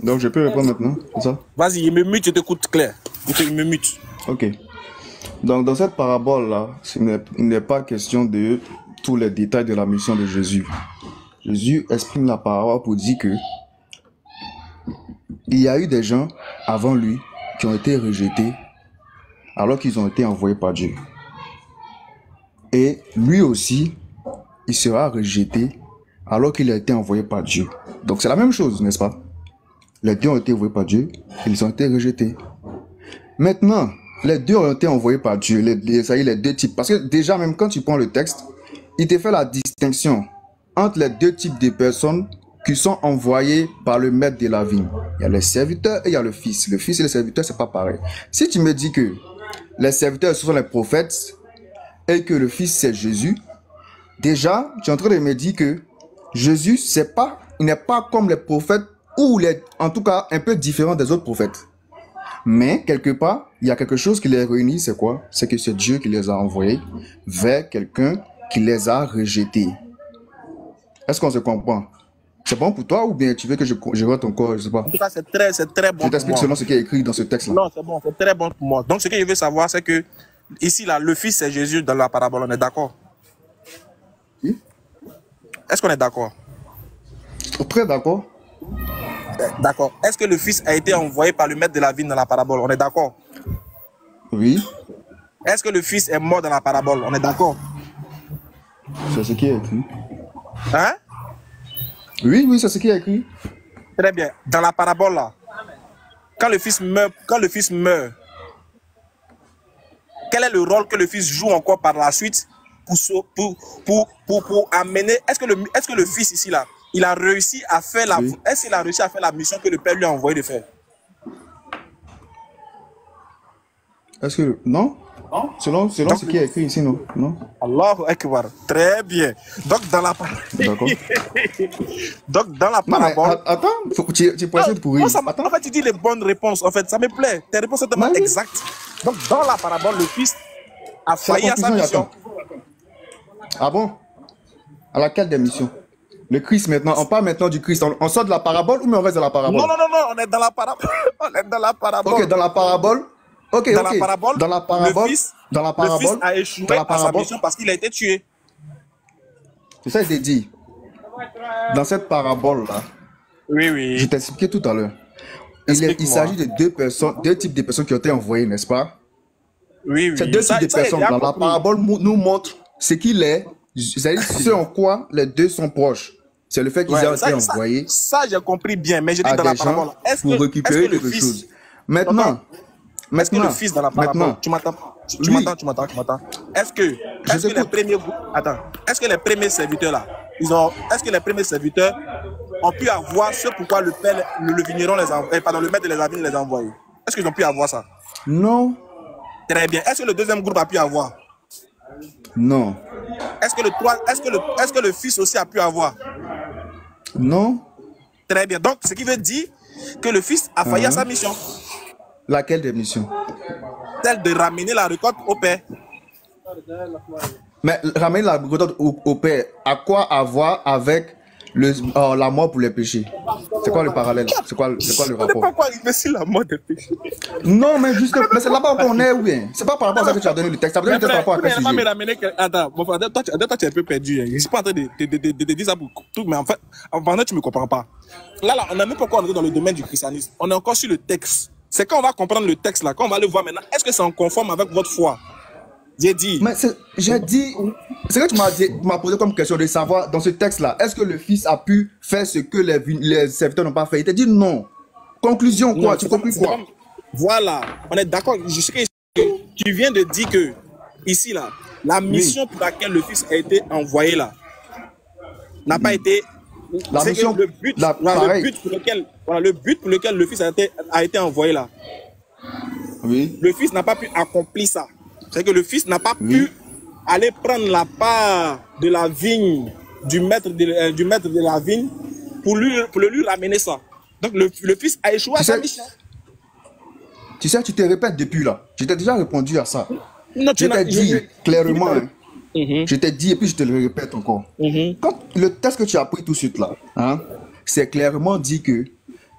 Donc je peux répondre maintenant, c'est ça? Vas-y, il me mute, je t'écoute clair. Il me mute. Ok. Donc dans cette parabole-là, il n'est pas question de tous les détails de la mission de Jésus. Jésus exprime la parole pour dire que il y a eu des gens avant lui qui ont été rejetés alors qu'ils ont été envoyés par Dieu. Et lui aussi, il sera rejeté alors qu'il a été envoyé par Dieu. Donc c'est la même chose, n'est-ce pas? Les deux ont été envoyés par Dieu, ils ont été rejetés. Maintenant, les deux ont été envoyés par Dieu, les deux types. Parce que déjà, même quand tu prends le texte, il te fait la distinction entre les deux types de personnes qui sont envoyées par le maître de la vigne. Il y a les serviteurs et il y a le fils. Le fils et le serviteur, c'est pas pareil. Si tu me dis que les serviteurs, ce sont les prophètes, et que le Fils, c'est Jésus, déjà, tu es en train de me dire que Jésus, il n'est pas comme les prophètes, ou en tout cas un peu différent des autres prophètes. Mais, quelque part, il y a quelque chose qui les réunit, c'est quoi? C'est que c'est Dieu qui les a envoyés vers quelqu'un qui les a rejetés. Est-ce qu'on se comprend? C'est bon pour toi ou bien tu veux que je vote encore? Je sais pas. En tout cas, c'est très bon. Je t'explique selon ce qui est écrit dans ce texte-là. Non, c'est bon, c'est très bon pour moi. Donc, ce que je veux savoir, c'est que ici, là, le Fils, c'est Jésus dans la parabole. On est d'accord? Oui. Est-ce qu'on est d'accord? Très d'accord. D'accord. Est-ce que le Fils a été envoyé par le maître de la vigne dans la parabole? On est d'accord? Oui. Est-ce que le Fils est mort dans la parabole? On est d'accord? C'est ce qui est écrit. Hein? Oui, oui, c'est ce qui est écrit. Très bien. Dans la parabole, là, quand le Fils meurt, quel est le rôle que le Fils joue encore par la suite pour amener... Est-ce que le Fils ici, là, il a réussi à faire la... Oui. Est-ce qu'il a réussi à faire la mission que le Père lui a envoyé de faire? Est-ce que... Non? Selon ce qui est écrit ici, non? Allahu Akbar. Très bien. Donc, dans la parabole... D'accord. Donc, dans la parabole... Attends, tu procèdes pour rire. En fait, tu dis les bonnes réponses. En fait, ça me plaît. Tes réponses sont tellement exactes. Donc, dans la parabole, le Fils a failli à sa mission. Ah bon? À laquelle des missions? Le Christ maintenant, on parle maintenant du Christ. On sort de la parabole ou mais on reste dans la parabole? Non, on est dans la parabole. On est dans la parabole. Ok, dans la parabole. Ok, dans la parabole, le Fils a échoué à sa mission parce qu'il a été tué. C'est ça que j'ai dit. Dans cette parabole-là, oui. Je t'ai expliqué tout à l'heure. Il s'agit de deux types de personnes qui ont été envoyées, n'est-ce pas? Oui. Ces deux types de personnes. Dans la parabole nous montre ce qu'il est, c'est-à-dire ce en quoi les deux sont proches. C'est le fait qu'ils ont été envoyés. Ça, j'ai compris bien, mais je dis dans la parabole. Pour récupérer quelque chose. Maintenant, est-ce que le Fils dans la parabole, tu m'entends? Est-ce que les premiers... Attends. Est-ce que les premiers serviteurs là, est-ce que les premiers serviteurs ont pu avoir ce pourquoi le Père, le vigneron le maître de la vigne les a envoyés? Est-ce qu'ils ont pu avoir ça? Non. Très bien. Est-ce que le deuxième groupe a pu avoir? Non. Est-ce que le Fils aussi a pu avoir? Non. Très bien. Donc, ce qui veut dire que le Fils a failli à sa mission. Laquelle des missions? Celle de ramener la récolte au Père. Mais ramener la récolte au Père, à quoi avoir avec la mort pour les péchés? C'est quoi le parallèle? C'est quoi le rapport? On ne peut pas arriver sur la mort des péchés. Non, mais juste, mais c'est là-bas qu'on est, oui. C'est pas par rapport à ça que tu as donné le texte. Tu as donné le texte par rapport à quel sujet? Attends, mon frère, toi, tu es un peu perdu. Je ne suis pas en train de dire ça pour tout, mais en fait, pendant tu ne me comprends pas. Là, on n'a même pas encore entré dans le domaine du christianisme. On est encore sur le texte. C'est quand on va comprendre le texte là, quand on va le voir maintenant, est-ce que c'est en conforme avec votre foi? J'ai dit. Mais j'ai dit, c'est que tu m'as posé comme question de savoir dans ce texte là, est-ce que le Fils a pu faire ce que les serviteurs n'ont pas fait? Il t'a dit non. Conclusion quoi? Tu comprends quoi? Voilà, on est d'accord. Je sais que tu viens de dire que ici là, la mission pour laquelle le Fils a été envoyé là n'a pas été. La mission, le but pour lequel le Fils a été envoyé là. Oui. Le Fils n'a pas pu accomplir ça. C'est que le Fils n'a pas pu aller prendre la part de la vigne du maître de la vigne pour lui ramener ça. Donc le Fils a échoué à sa mission. Tu sais, tu te répètes depuis là. Je t'ai déjà répondu à ça. Non, je t'ai dit clairement. Je t'ai dit et puis je te le répète encore. Quand le texte que tu as pris tout de suite là, c'est clairement dit que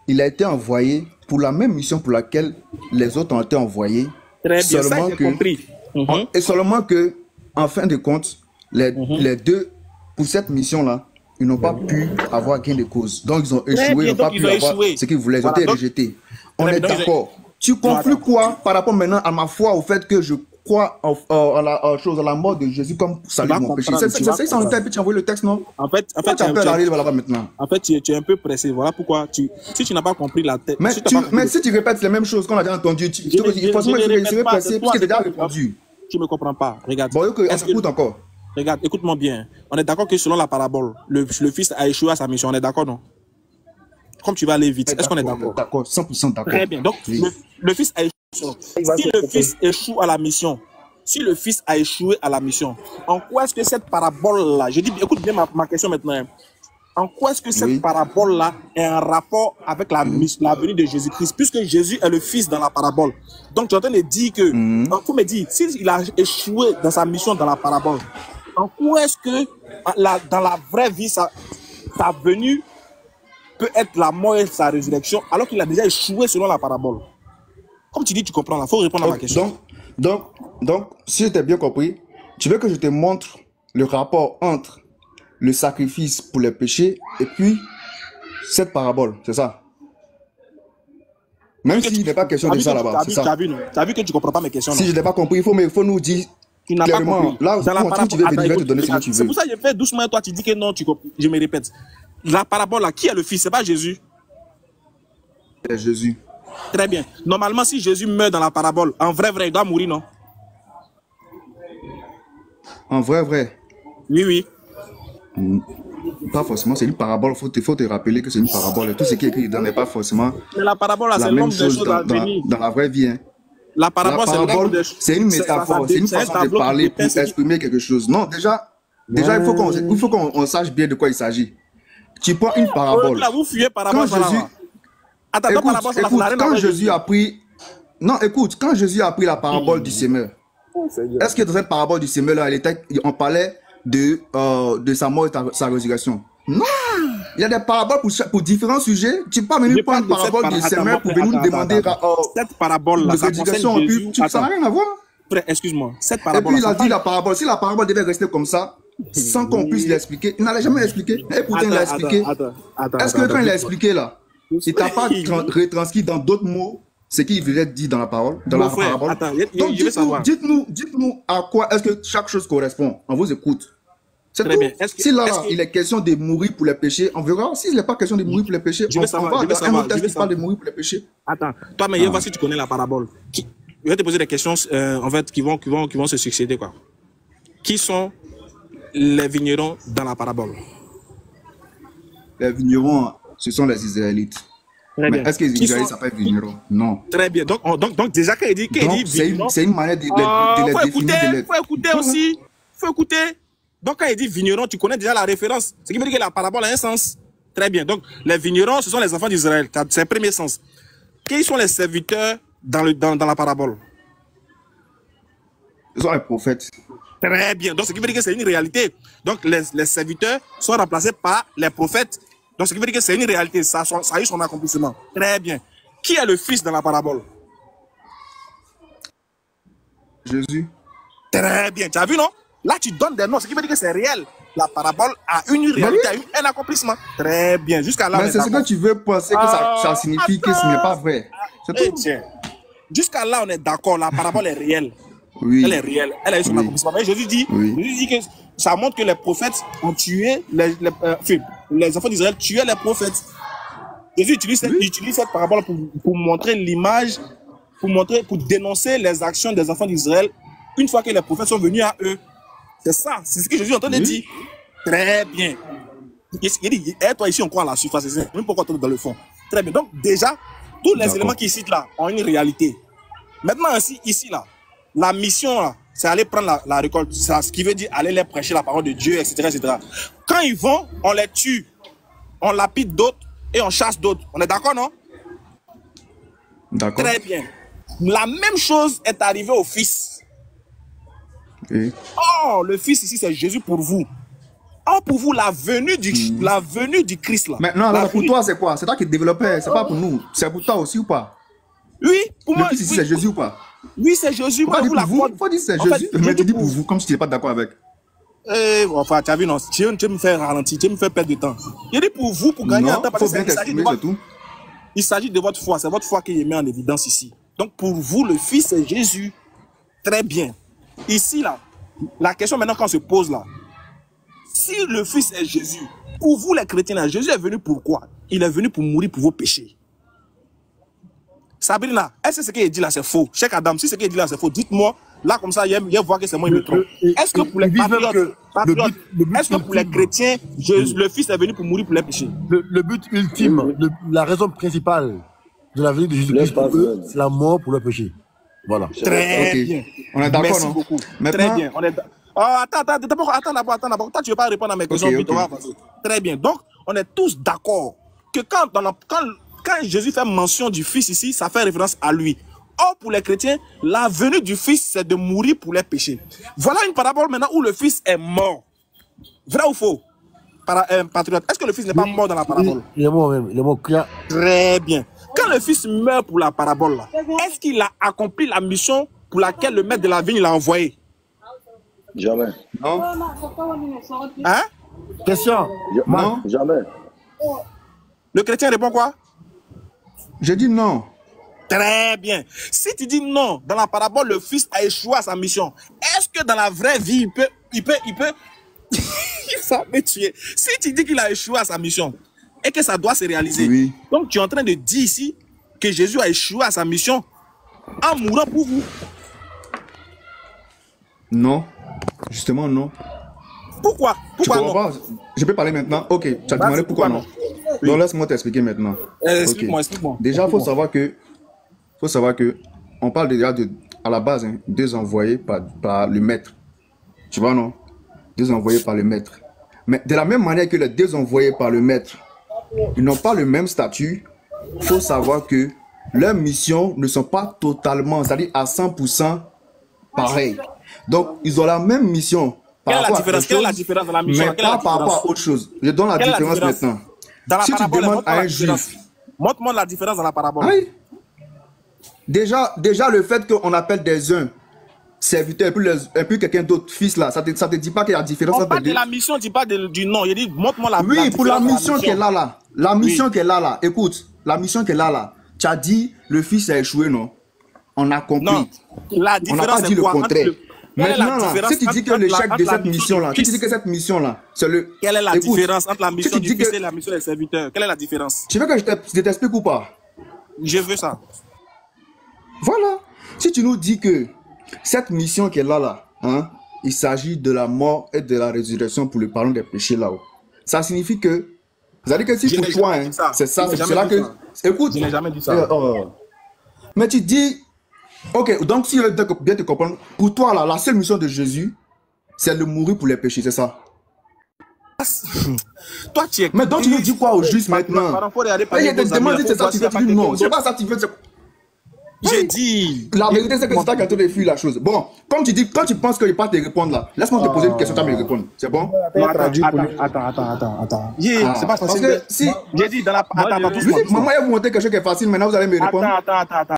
il a été envoyé pour la même mission pour laquelle les autres ont été envoyés. Très bien, ça j'ai compris. Et seulement que, en fin de compte, les deux, pour cette mission-là, ils n'ont pas pu avoir gain de cause. Donc ils ont échoué, ils n'ont pas pu avoir ce qu'ils voulaient, ils ont été rejetés. On est d'accord. Tu conclus quoi par rapport maintenant à ma foi, au fait que je crois à la mort de Jésus comme salut de mon péché? C'est ça, c'est en fait, tu as envoyé le texte, non? En fait, tu es un peu pressé. Voilà pourquoi, si tu n'as pas compris la tête. Mais si tu répètes les mêmes choses qu'on a déjà entendues, il faut serais pressé parce que tu as déjà répondu. Tu ne me comprends pas. Regarde. Bon, ok, on s'écoute encore. Regarde, écoute-moi bien. On est d'accord que selon la parabole, le Fils a échoué à sa mission. On est d'accord, non? Comme tu vas aller vite. Est-ce qu'on est d'accord? D'accord, 100% d'accord. Très bien. Donc, le Fils a échoué. Si le Fils échoue à la mission, si le Fils a échoué à la mission, en quoi est-ce que cette parabole-là, je dis, écoute bien ma question maintenant, hein. En quoi est-ce que cette parabole-là est en rapport avec la venue de Jésus-Christ, puisque Jésus est le Fils dans la parabole. Donc, tu es en train de dire que, il faut me dire, s'il a échoué dans sa mission dans la parabole, en quoi est-ce que dans la vraie vie, sa venue peut être la mort et sa résurrection, alors qu'il a déjà échoué selon la parabole? Comme tu dis, tu comprends, il faut répondre à ma question. Donc, si je t'ai bien compris, tu veux que je te montre le rapport entre le sacrifice pour les péchés et puis cette parabole, c'est ça? Même s'il n'est pas question de ça là-bas, c'est ça? Tu as vu que tu ne comprends pas mes questions. Si je n'ai pas compris, il faut nous dire clairement. Là, où tu veux venir, je vais te donner ce que tu veux. C'est pour ça que je fais doucement, toi tu dis que non, je me répète. La parabole là, qui est le Fils? C'est pas Jésus? C'est Jésus. Très bien. Normalement, si Jésus meurt dans la parabole, en vrai, il doit mourir, non? En vrai? Oui. Pas forcément, c'est une parabole. Faut te rappeler que c'est une parabole. Tout ce qui est écrit dedans n'est pas forcément. Mais la parabole, c'est le nombre de choses à venir. Dans la vraie vie. Hein. La parabole, c'est une métaphore, c'est une façon de parler pour exprimer quelque chose. Non, déjà il faut qu'on sache bien de quoi il s'agit. Tu prends une parabole. Là, vous fuyez parabole. Quand Jésus a pris. Non, écoute, quand Jésus a pris la parabole du semeur, est-ce que dans cette parabole du semeur là, on parlait de sa mort et sa résurrection? Non! Il y a des paraboles pour différents sujets. Tu peux même prendre une parabole du semeur pour venir nous demander cette parabole là, ça n'a rien à voir. Excuse-moi, cette parabole. Et puis il a dit la parabole. Si la parabole devait rester comme ça, sans qu'on puisse l'expliquer, il n'allait jamais l'expliquer. Et pourtant il l'a expliqué. Est-ce que quand il l'a expliqué là, il t'a pas retranscrit dans d'autres mots ce qu'il voulait dire dans la parole, Donc dites-nous à quoi est-ce que chaque chose correspond. On vous écoute. C'est tout. Si là, il est question de mourir pour les péchés, on verra. S'il n'est pas question de mourir pour les péchés, on va dans un autre texte qui parle de mourir pour les péchés. Attends, toi, mais vois si tu connais la parabole. Je vais te poser des questions en fait, qui vont se succéder, quoi. Qui sont les vignerons dans la parabole? Les vignerons, ce sont les Israélites. Mais est-ce que les Israélites s'appellent vignerons? Non. Très bien. Donc déjà, quand il dit vignerons, c'est une manière de les définir. Faut écouter aussi. Faut écouter. Donc quand il dit vignerons, tu connais déjà la référence. Ce qui veut dire que la parabole a un sens. Très bien. Donc les vignerons, ce sont les enfants d'Israël. C'est le premier sens. Quels sont les serviteurs dans la parabole? Ce sont les prophètes. Très bien. Donc ce qui veut dire que c'est une réalité. Donc les serviteurs sont remplacés par les prophètes. Donc ce qui veut dire que c'est une réalité. Ça a eu son accomplissement. Très bien. Qui est le Fils dans la parabole? Jésus. Très bien. Tu as vu, non? Là, tu donnes des noms, ce qui veut dire que c'est réel. La parabole a une réalité, a eu un accomplissement. Très bien. Jusqu'à là, mais c'est ce que tu veux penser que ça signifie que ce n'est pas vrai. C'est tout. Jusqu'à là, on est d'accord. La parabole est réelle. Oui. Elle est réelle. Elle a eu son accomplissement. Mais Jésus dit que ça montre que les prophètes ont tué les enfants d'Israël tuaient les prophètes. Jésus utilise cette parabole pour montrer l'image, pour dénoncer les actions des enfants d'Israël une fois que les prophètes sont venus à eux. C'est ça, c'est ce que Jésus est en train de dire. Très bien. Il dit, toi ici on croit à la surface, c'est même pourquoi on est dans le fond. Très bien. Donc déjà, tous les éléments qu'il cite là ont une réalité. Maintenant ici là, la mission là, c'est aller prendre la récolte. C'est ce qui veut dire aller les prêcher la parole de Dieu, etc., etc. Quand ils vont, on les tue, on lapide d'autres et on chasse d'autres. On est d'accord, non? D'accord. Très bien. La même chose est arrivée au Fils. Oui. Oh, le Fils ici, c'est Jésus pour vous. Oh, pour vous, la venue du Christ là. Mais non, pour toi, c'est quoi? C'est toi qui développais, c'est pas pour nous. C'est pour toi aussi ou pas? Oui, pour moi. Le Fils ici, c'est Jésus ou pas? Oui, c'est Jésus. Faut dire c'est Jésus. Mais tu dis pour vous, comme si tu n'es pas d'accord avec. Enfin, tu as vu, non, tu me fais ralentir, tu me fais perdre du temps. Il dit pour vous, pour gagner un temps, parce que il s'agit de votre foi, c'est votre foi qui est mise en évidence ici. Donc pour vous, le Fils, c'est Jésus. Très bien. Ici, là, la question maintenant qu'on se pose là, si le Fils est Jésus, pour vous les chrétiens, là, Jésus est venu pour quoi? Il est venu pour mourir pour vos péchés. Sabrina, est-ce que ce qu'il dit là c'est faux? Cheikh Adam, si ce qu'il dit là c'est faux, dites-moi, là comme ça, il va voir que c'est moi qui me trompe. Est-ce que pour les patriotes, est-ce que pour les chrétiens, le Fils est venu pour mourir pour les péchés? Le but ultime, la raison principale de la venue de Jésus-Christ pour eux, c'est la mort pour leur péché. Voilà. Très bien. On est d'accord, Merci non? beaucoup. Maintenant... Très bien. On est... attends d'abord. Toi, tu ne veux pas répondre à mes questions vite. Très bien. Donc, on est tous d'accord que quand Jésus fait mention du Fils ici, ça fait référence à lui. Or, pour les chrétiens, la venue du Fils, c'est de mourir pour les péchés. Voilà une parabole maintenant où le Fils est mort. Vrai ou faux? Patriote, est-ce que le Fils n'est pas mort dans la parabole? Il est mort même, il est mort clair. Très bien. Quand le Fils meurt pour la parabole, là, est-ce qu'il a accompli la mission pour laquelle le maître de la vigne l'a envoyé? Jamais. Non. Hein? Question. Non. Jamais. Le chrétien répond quoi? Je dis non. Très bien. Si tu dis non, dans la parabole, le Fils a échoué à sa mission. Est-ce que dans la vraie vie, il peut il va me tuer. Si tu dis qu'il a échoué à sa mission et que ça doit se réaliser, Oui. donc tu es en train de dire ici que Jésus a échoué à sa mission en mourant pour vous. Non. Justement, non. Pourquoi? Tu Pourquoi non? comprends pas? Je peux parler maintenant? Ok, tu as demandé pourquoi non. Oui. Donc laisse-moi t'expliquer maintenant. Explique-moi. Déjà, il faut savoir que on parle déjà à la base, hein, deux envoyés par le maître. Tu vois, non? Deux envoyés par le maître. Mais de la même manière que les deux envoyés par le maître, ils n'ont pas le même statut, il faut savoir que leurs missions ne sont pas totalement, c'est-à-dire à 100% pareilles. Donc, ils ont la même mission. Quelle est la différence dans la mission? Mais pas par rapport à autre chose. Je donne la différence maintenant. Dans la si tu parabole, demandes à un juif... Montre-moi la différence dans la parabole. Oui. Déjà, le fait qu'on appelle des uns serviteurs et puis quelqu'un d'autre fils là, ça te dit pas qu'il y a différence entre les deux. On parle de la mission, tu parles du nom. Il dit, montre-moi la Oui, la pour la mission qu'elle a là. La mission Oui. qu'elle a là. Écoute, la mission qu'elle a là. Tu as dit, le fils a échoué, non? On a compris. Non. La On n'a différence pas dit le quoi? contraire. Maintenant, là, différence si tu dis que l'échec de cette mission-là, si tu dis que cette mission-là, c'est le... Quelle est la Écoute, différence entre la mission si tu du dis fils que- et la mission des serviteurs? Quelle est la différence? Tu veux que je t'explique ou pas? Je veux ça. Voilà. Si tu nous dis que cette mission qu'elle a là, hein, il s'agit de la mort et de la résurrection pour le pardon des péchés là-haut, ça signifie que, c'est-à-dire que si Je pour n'ai toi, jamais hein, dit ça. c'est ça, Je n'ai c'est jamais cela dit que... Écoute. Je n'ai jamais dit ça. Mais tu dis, ok, donc si je veux bien te comprendre, pour toi là, la seule mission de Jésus, c'est de mourir pour les péchés, c'est ça? Toi, tu es... Mais donc tu nous dis quoi au juste maintenant? Pardon, faut regarder Et il te demande si c'est ça, tu dis non. C'est pas ça, tu veux... J'ai dit... La vérité, c'est que c'est toi qui as tout défui la chose. Bon, comme tu dis, quand tu penses que je ne vais pas te répondre là, laisse-moi te poser une question, tu vas me répondre. C'est bon? Non, attends. C'est pas Parce facile. que si... J'ai dit dans la... Attends, Oui, maman, il va vous montrer quelque chose qui est facile, maintenant vous allez me répondre. Attends.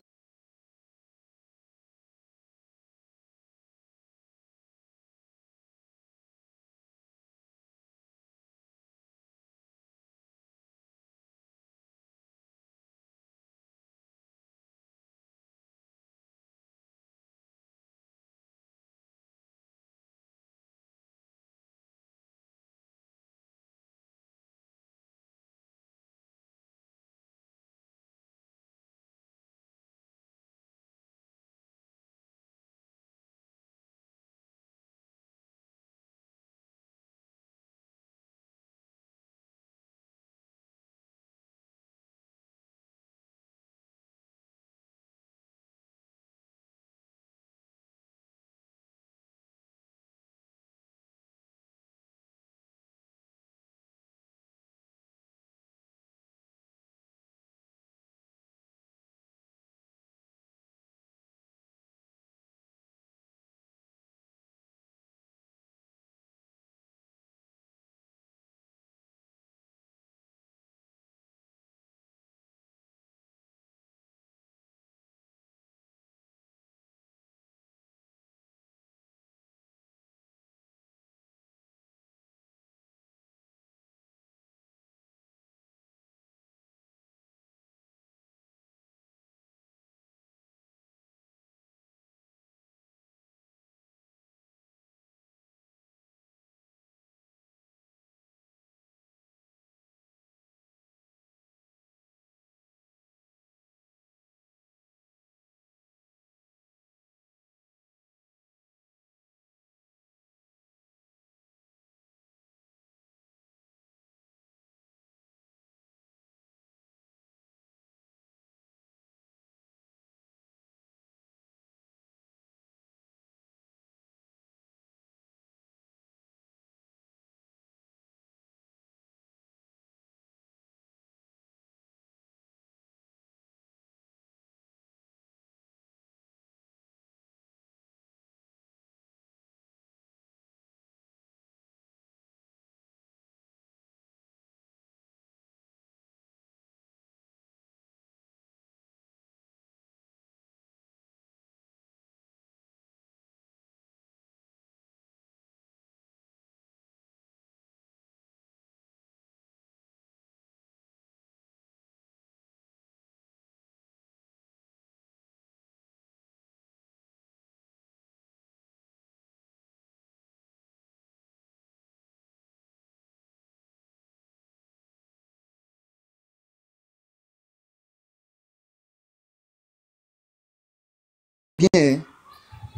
bien.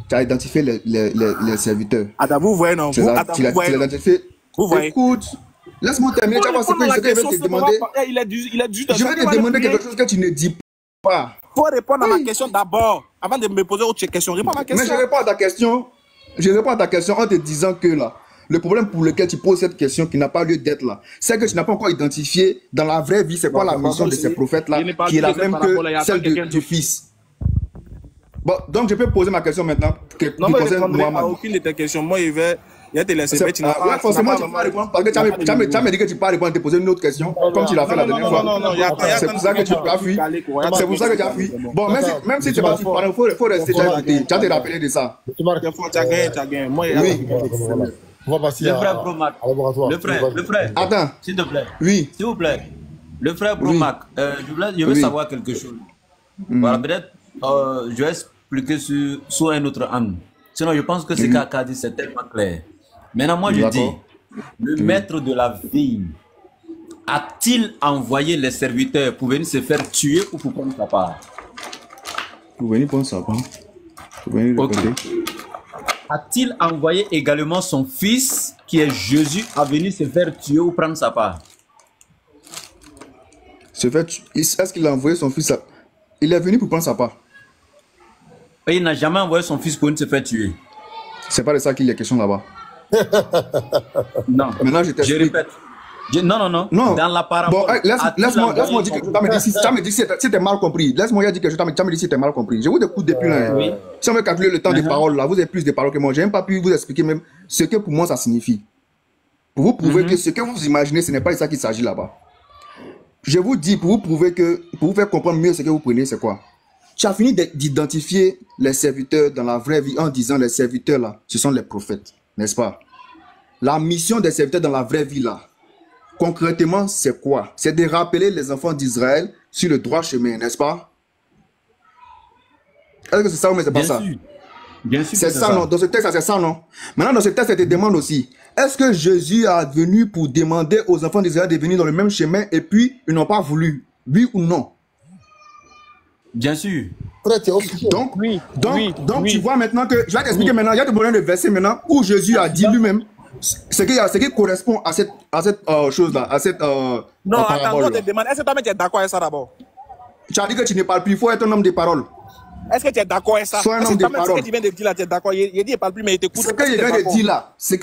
Tu as identifié les serviteurs. Attends, vous voyez, non? Tu l'as identifié. Vous voyez. Écoute, laisse-moi terminer. Tu vas voir ce que je vais te demander. Je vais te demander quelque chose que tu ne dis pas. Il faut répondre à ma question d'abord, avant de me poser autre question. Réponds à ma question. Mais je réponds à ta question. Je réponds à ta question en te disant que là, le problème pour lequel tu poses cette question qui n'a pas lieu d'être là, c'est que tu n'as pas encore identifié dans la vraie vie c'est quoi la mission de ces prophètes-là, qui est la même que celle du Fils. Bon, donc je peux poser ma question maintenant. Non, mais je ne répondrai à aucune de tes questions. Moi, je vais te laisser. Ouais, forcément, tu ne peux pas répondre parce que tu as dit que tu ne peux pas répondre, te poser une autre question, comme tu l'as fait la dernière fois. C'est pour ça que tu as fui. C'est pour ça que tu as fui. Bon, même si tu n'es pas fui, il faut rester là. Tu as te rappelé de ça. Tu as gagné. Moi, on va passer le frère Bromac. Le frère. Attends. S'il te plaît. Oui. S'il vous plaît. Le frère Bromac, je veux savoir quelque chose. Voilà, peut-être, je vais expliquer sur un autre angle. Sinon, je pense que ce qu'a dit, c'est tellement clair. Maintenant, moi, je dis, le maître de la vigne a-t-il envoyé les serviteurs pour venir se faire tuer ou pour prendre sa part? Pour venir prendre sa part. A-t-il envoyé également son fils, qui est Jésus, à venir se faire tuer ou prendre sa part? Est-ce qu'il a envoyé son fils Il est venu pour prendre sa part. Et il n'a jamais envoyé son fils pour venir se faire tuer. C'est pas de ça qu'il y a question là-bas. Non. Maintenant, je répète. Non. Dans la parabole. Bon, laisse-moi dire que tu as me dit si tu mal compris. Laisse-moi dire que tu as me dit si tu mal compris. Je vous écoute depuis là. Oui. Si on veut calculer le temps des paroles là, vous avez plus de paroles que moi. Je n'ai même pas pu vous expliquer même ce que pour moi ça signifie. Pour vous prouver que ce que vous imaginez, ce n'est pas de ça qu'il s'agit là-bas. Je vous dis, pour vous faire comprendre mieux ce que vous prenez, c'est quoi? Tu as fini d'identifier les serviteurs dans la vraie vie en disant les serviteurs là, ce sont les prophètes, n'est-ce pas? La mission des serviteurs dans la vraie vie là, concrètement, c'est quoi? C'est de rappeler les enfants d'Israël sur le droit chemin, n'est-ce pas? Est-ce que c'est ça ou c'est pas ça? Bien sûr. C'est ça, non? Dans ce texte, c'est ça, non? Maintenant, dans ce texte, elle te demande aussi, est-ce que Jésus est venu pour demander aux enfants d'Israël de venir dans le même chemin et puis ils n'ont pas voulu? Oui ou non? Bien sûr. Donc, tu vois maintenant que, je vais t'expliquer maintenant, il y a de versets maintenant où Jésus a dit lui-même ce qui correspond à cette chose-là, à cette non, attends, on te demande, est-ce que toi-même tu es d'accord avec ça d'abord? Tu as dit que tu ne parles plus, il faut être un homme de parole. Est-ce que tu es d'accord avec ça? Sois un homme de parole. Ce que tu viens de dire là, tu es d'accord? Il dit il ne parle plus, mais il t'écoute. Ce que je viens de dire là, c'est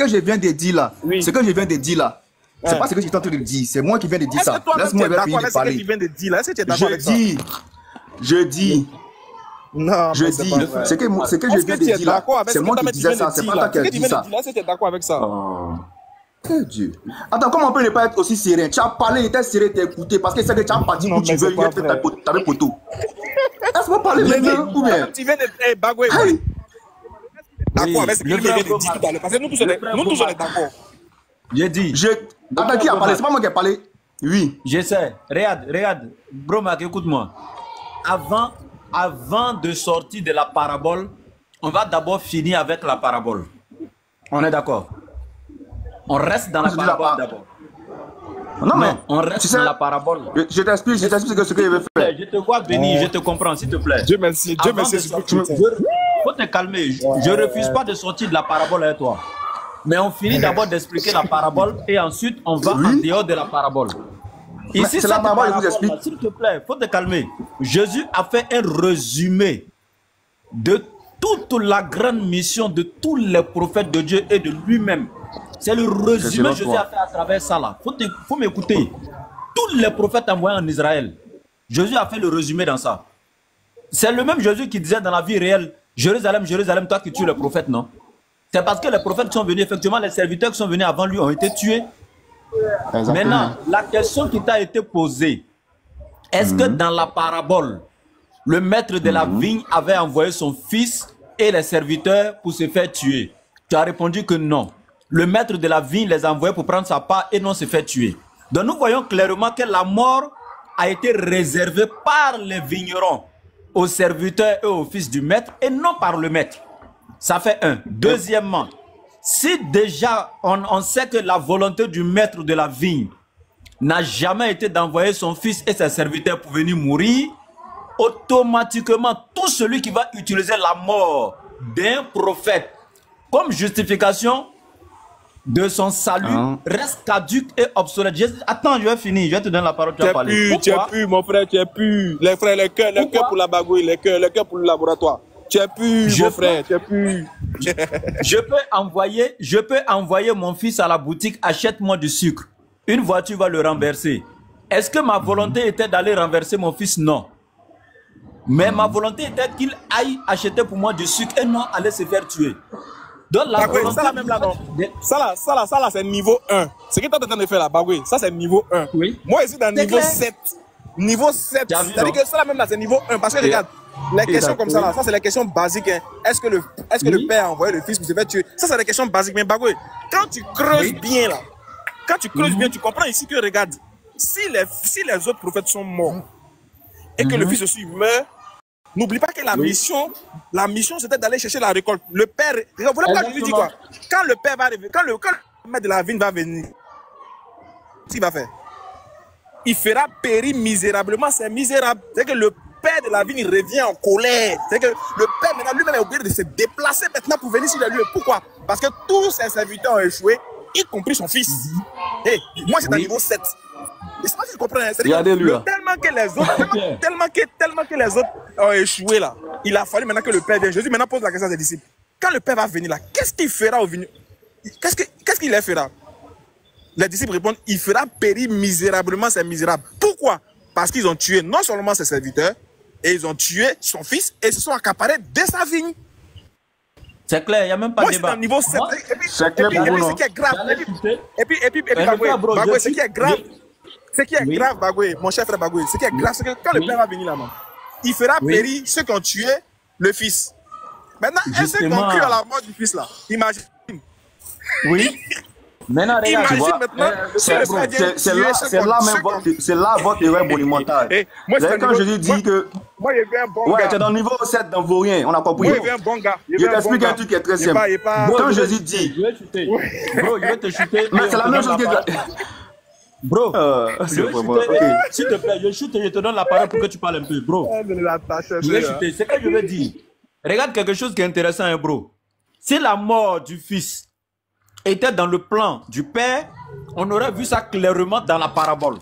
pas ce que tu es en train de dire, c'est moi qui viens de dire ça. Laisse-moi finir de parler. Est-ce que tu es d'accord avec ça? Je dis, ce que je viens de dire là, c'est moi qui disais ça, c'est pas toi qui as dit ça. Est-ce que tu es d'accord avec ça? Que Dieu. Attends, comment on peut ne pas être aussi serein? Tu as parlé, il était serein, tu as écouté, parce que c'est que tu as parti où tu veux, il est avec poteau. Laisse-moi parler maintenant, ou bien? Tu viens de bagouer. D'accord avec ce qu'il vient de dire tout à l'heure, parce que nous tous on est d'accord. J'ai dit. Attends, qui a parlé? C'est pas moi qui ai parlé? Oui. Je sais. Regarde. Bromac, écoute-moi. Avant de sortir de la parabole, on va d'abord finir avec la parabole. On est d'accord? On reste dans la parabole d'abord. Non, mais on reste dans la parabole. Je t'explique ce que je vais faire. Je te vois béni, je te comprends, s'il te plaît. Dieu merci. Faut te calmer. Je refuse pas de sortir de la parabole avec toi. Mais on finit d'abord d'expliquer la parabole et ensuite on va en dehors de la parabole. Ici, c'est la parabole, je vous explique. S'il te plaît, faut te calmer. Jésus a fait un résumé de toute la grande mission de tous les prophètes de Dieu et de lui-même. C'est le résumé que Jésus a fait à travers ça là. Faut m'écouter. Tous les prophètes envoyés en Israël, Jésus a fait le résumé dans ça. C'est le même Jésus qui disait dans la vie réelle, Jérusalem, Jérusalem, toi qui tues les prophètes, non? C'est parce que les prophètes qui sont venus, effectivement, les serviteurs qui sont venus avant lui ont été tués. Exactement. Maintenant, la question qui t'a été posée, est-ce que dans la parabole, le maître de la vigne avait envoyé son fils et les serviteurs pour se faire tuer? Tu as répondu que non. Le maître de la vigne les a envoyés pour prendre sa part et non se faire tuer. Donc nous voyons clairement que la mort a été réservée par les vignerons aux serviteurs et aux fils du maître et non par le maître. Ça fait un. Deuxièmement, si déjà on sait que la volonté du maître de la vigne n'a jamais été d'envoyer son fils et ses serviteurs pour venir mourir, automatiquement, tout celui qui va utiliser la mort d'un prophète comme justification de son salut reste caduque et obsolète. Attends, je vais finir, je vais te donner la parole, tu vas parler. Tu es pu, mon frère, tu es pu. Les frères, le cœur pour la bagouille, le cœur pour le laboratoire. Tu es pu, mon frère, tu es pu. Je peux envoyer mon fils à la boutique, achète-moi du sucre. Une voiture va le renverser. Est-ce que ma volonté était d'aller renverser mon fils? Non. Mais ma volonté était qu'il aille acheter pour moi du sucre et non aller se faire tuer. Donc la volonté... Ça là même là, non. Ça là, c'est niveau 1. Ce que tu es en train de faire là, bah oui, ça c'est niveau 1. Oui. Moi ici dans niveau 7. Niveau 7. C'est-à-dire que ça là même là, c'est niveau 1. Parce que regarde, les questions comme ça là, ça c'est les questions basiques. Hein. Est-ce que le père a envoyé le fils pour se faire tuer? Ça c'est des questions basiques. Mais bah oui, quand tu creuses bien là, bien, tu comprends ici que regarde, si les autres prophètes sont morts et que le fils aussi meurt, n'oublie pas que la mission c'était d'aller chercher la récolte. Le père, voilà pourquoi je lui dis quoi? Quand le père va arriver, quand le maître de la vigne va venir, qu'est-ce qu'il va faire? Il fera périr misérablement, c'est misérable. C'est que le père de la vigne il revient en colère. C'est que le père maintenant lui-même est obligé de se déplacer maintenant pour venir sur le lieu. Pourquoi? Parce que tous ses serviteurs ont échoué, y compris son fils. Hey, moi c'est à niveau 7. Et c'est pas si je comprends. Regardez-lui là. Tellement que les autres ont échoué là, il a fallu maintenant que le père vienne. Jésus maintenant pose la question à ses disciples. Quand le père va venir là, qu'est-ce qu'il fera au vigneron? Qu'est-ce qu'il leur fera? Les disciples répondent, il fera périr misérablement ses misérables. Pourquoi? Parce qu'ils ont tué non seulement ses serviteurs, et ils ont tué son fils et se sont accaparés de sa vigne. C'est clair, il n'y a même pas de débat. Moi, c'est niveau 7. C'est clair pour vous, ce qui est grave. Et puis Bagoué, ce qui est grave. Ce qui est grave, Bagoué, mon cher frère Bagoué, ce qui est grave, c'est que quand le père va venir là-bas, il fera périr ceux qui ont tué le fils. Maintenant, est-ce qu'ils ont cru à la mort du fils là? Imagine. Oui. Maintenant, regarde, imagine maintenant, c'est là votre erreur monumentale. Quand je lui dis que. Moi, il y avait un bon gars. Ouais, tu es dans le niveau 7 dans Vaurien, on a compris. Moi, il y avait un bon gars. Je t'explique un truc qui est très simple. Quand je lui dis. Je vais chuter. Bro, je vais te chuter. Mais c'est la même chose que. Bro, s'il te plaît, je chute et je te donne la parole pour que tu parles un peu, bro. Je vais chuter. C'est ce que je veux dire. Regarde quelque chose qui est intéressant, hein, bro. Si la mort du fils était dans le plan du père, on aurait vu ça clairement dans la parabole.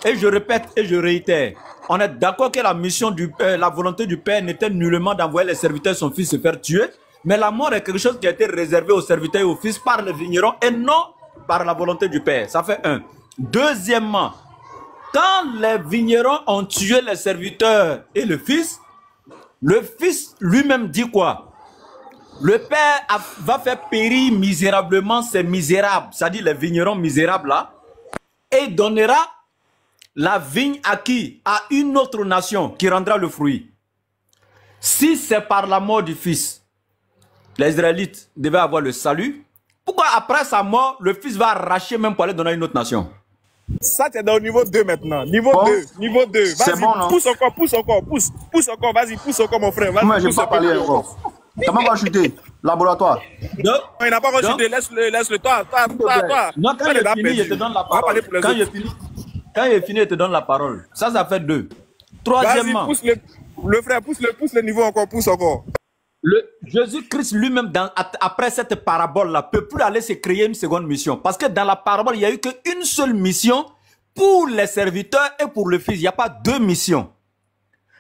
Et je répète et je réitère, on est d'accord que la mission du père, la volonté du père n'était nullement d'envoyer les serviteurs son fils se faire tuer, mais la mort est quelque chose qui a été réservé aux serviteurs et aux fils par le vigneron et non par la volonté du père. Ça fait un. Deuxièmement, quand les vignerons ont tué les serviteurs et le fils lui-même dit quoi? Le père va faire périr misérablement ces misérables, c'est-à-dire les vignerons misérables là, et donnera la vigne à qui? À une autre nation qui rendra le fruit. Si c'est par la mort du fils, les Israélites devaient avoir le salut, pourquoi après sa mort, le fils va arracher même pour aller donner à une autre nation? Ça, tu es dans le niveau 2 maintenant. Niveau 2. Niveau 2. Vas-y, bon, non? pousse encore, vas-y, pousse encore, mon frère. Moi, je n'ai pas parlé encore. T'as pas chuté. Laboratoire. Non, il n'a pas chuté. Laisse-le, toi. Non, quand il est fini, je te donne la parole. Quand il est fini, je te donne la parole. Ça fait 2. Troisièmement. Vas-y, pousse le frère, pousse le niveau encore, pousse encore. Jésus-Christ lui-même, après cette parabole-là, ne peut plus aller se créer une seconde mission. Parce que dans la parabole, il n'y a eu qu'une seule mission pour les serviteurs et pour le fils. Il n'y a pas 2 missions.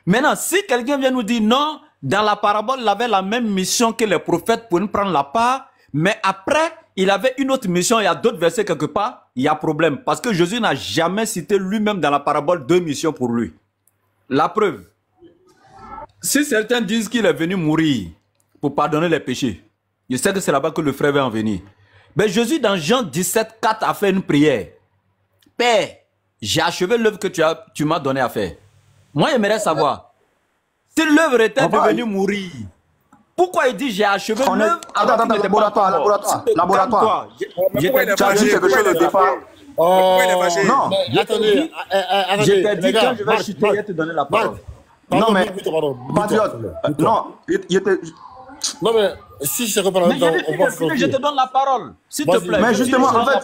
Maintenant, si quelqu'un vient nous dire non, dans la parabole, il avait la même mission que les prophètes pour nous prendre la part, mais après, il avait une autre mission, il y a d'autres versets quelque part, il y a problème. Parce que Jésus n'a jamais cité lui-même dans la parabole 2 missions pour lui. La preuve. Si certains disent qu'il est venu mourir pour pardonner les péchés, je sais que c'est là-bas que le frère va en venir. Mais Jésus, dans Jean 17, 4, a fait une prière. Père, j'ai achevé l'œuvre que tu m'as donné à faire. Moi, j'aimerais savoir, si l'œuvre était devenue mourir, pourquoi il dit j'ai achevé l'œuvre? Attends, laboratoire. Tu as dit quelque chose au départ. Pourquoi il est fâché? Non, attendez. Je t'ai dit quand je vais chuter, je vais te donner la parole. Non, mais, patriote, non, non, mais si je reprends je te donne la parole, s'il te plaît. Mais justement, en fait,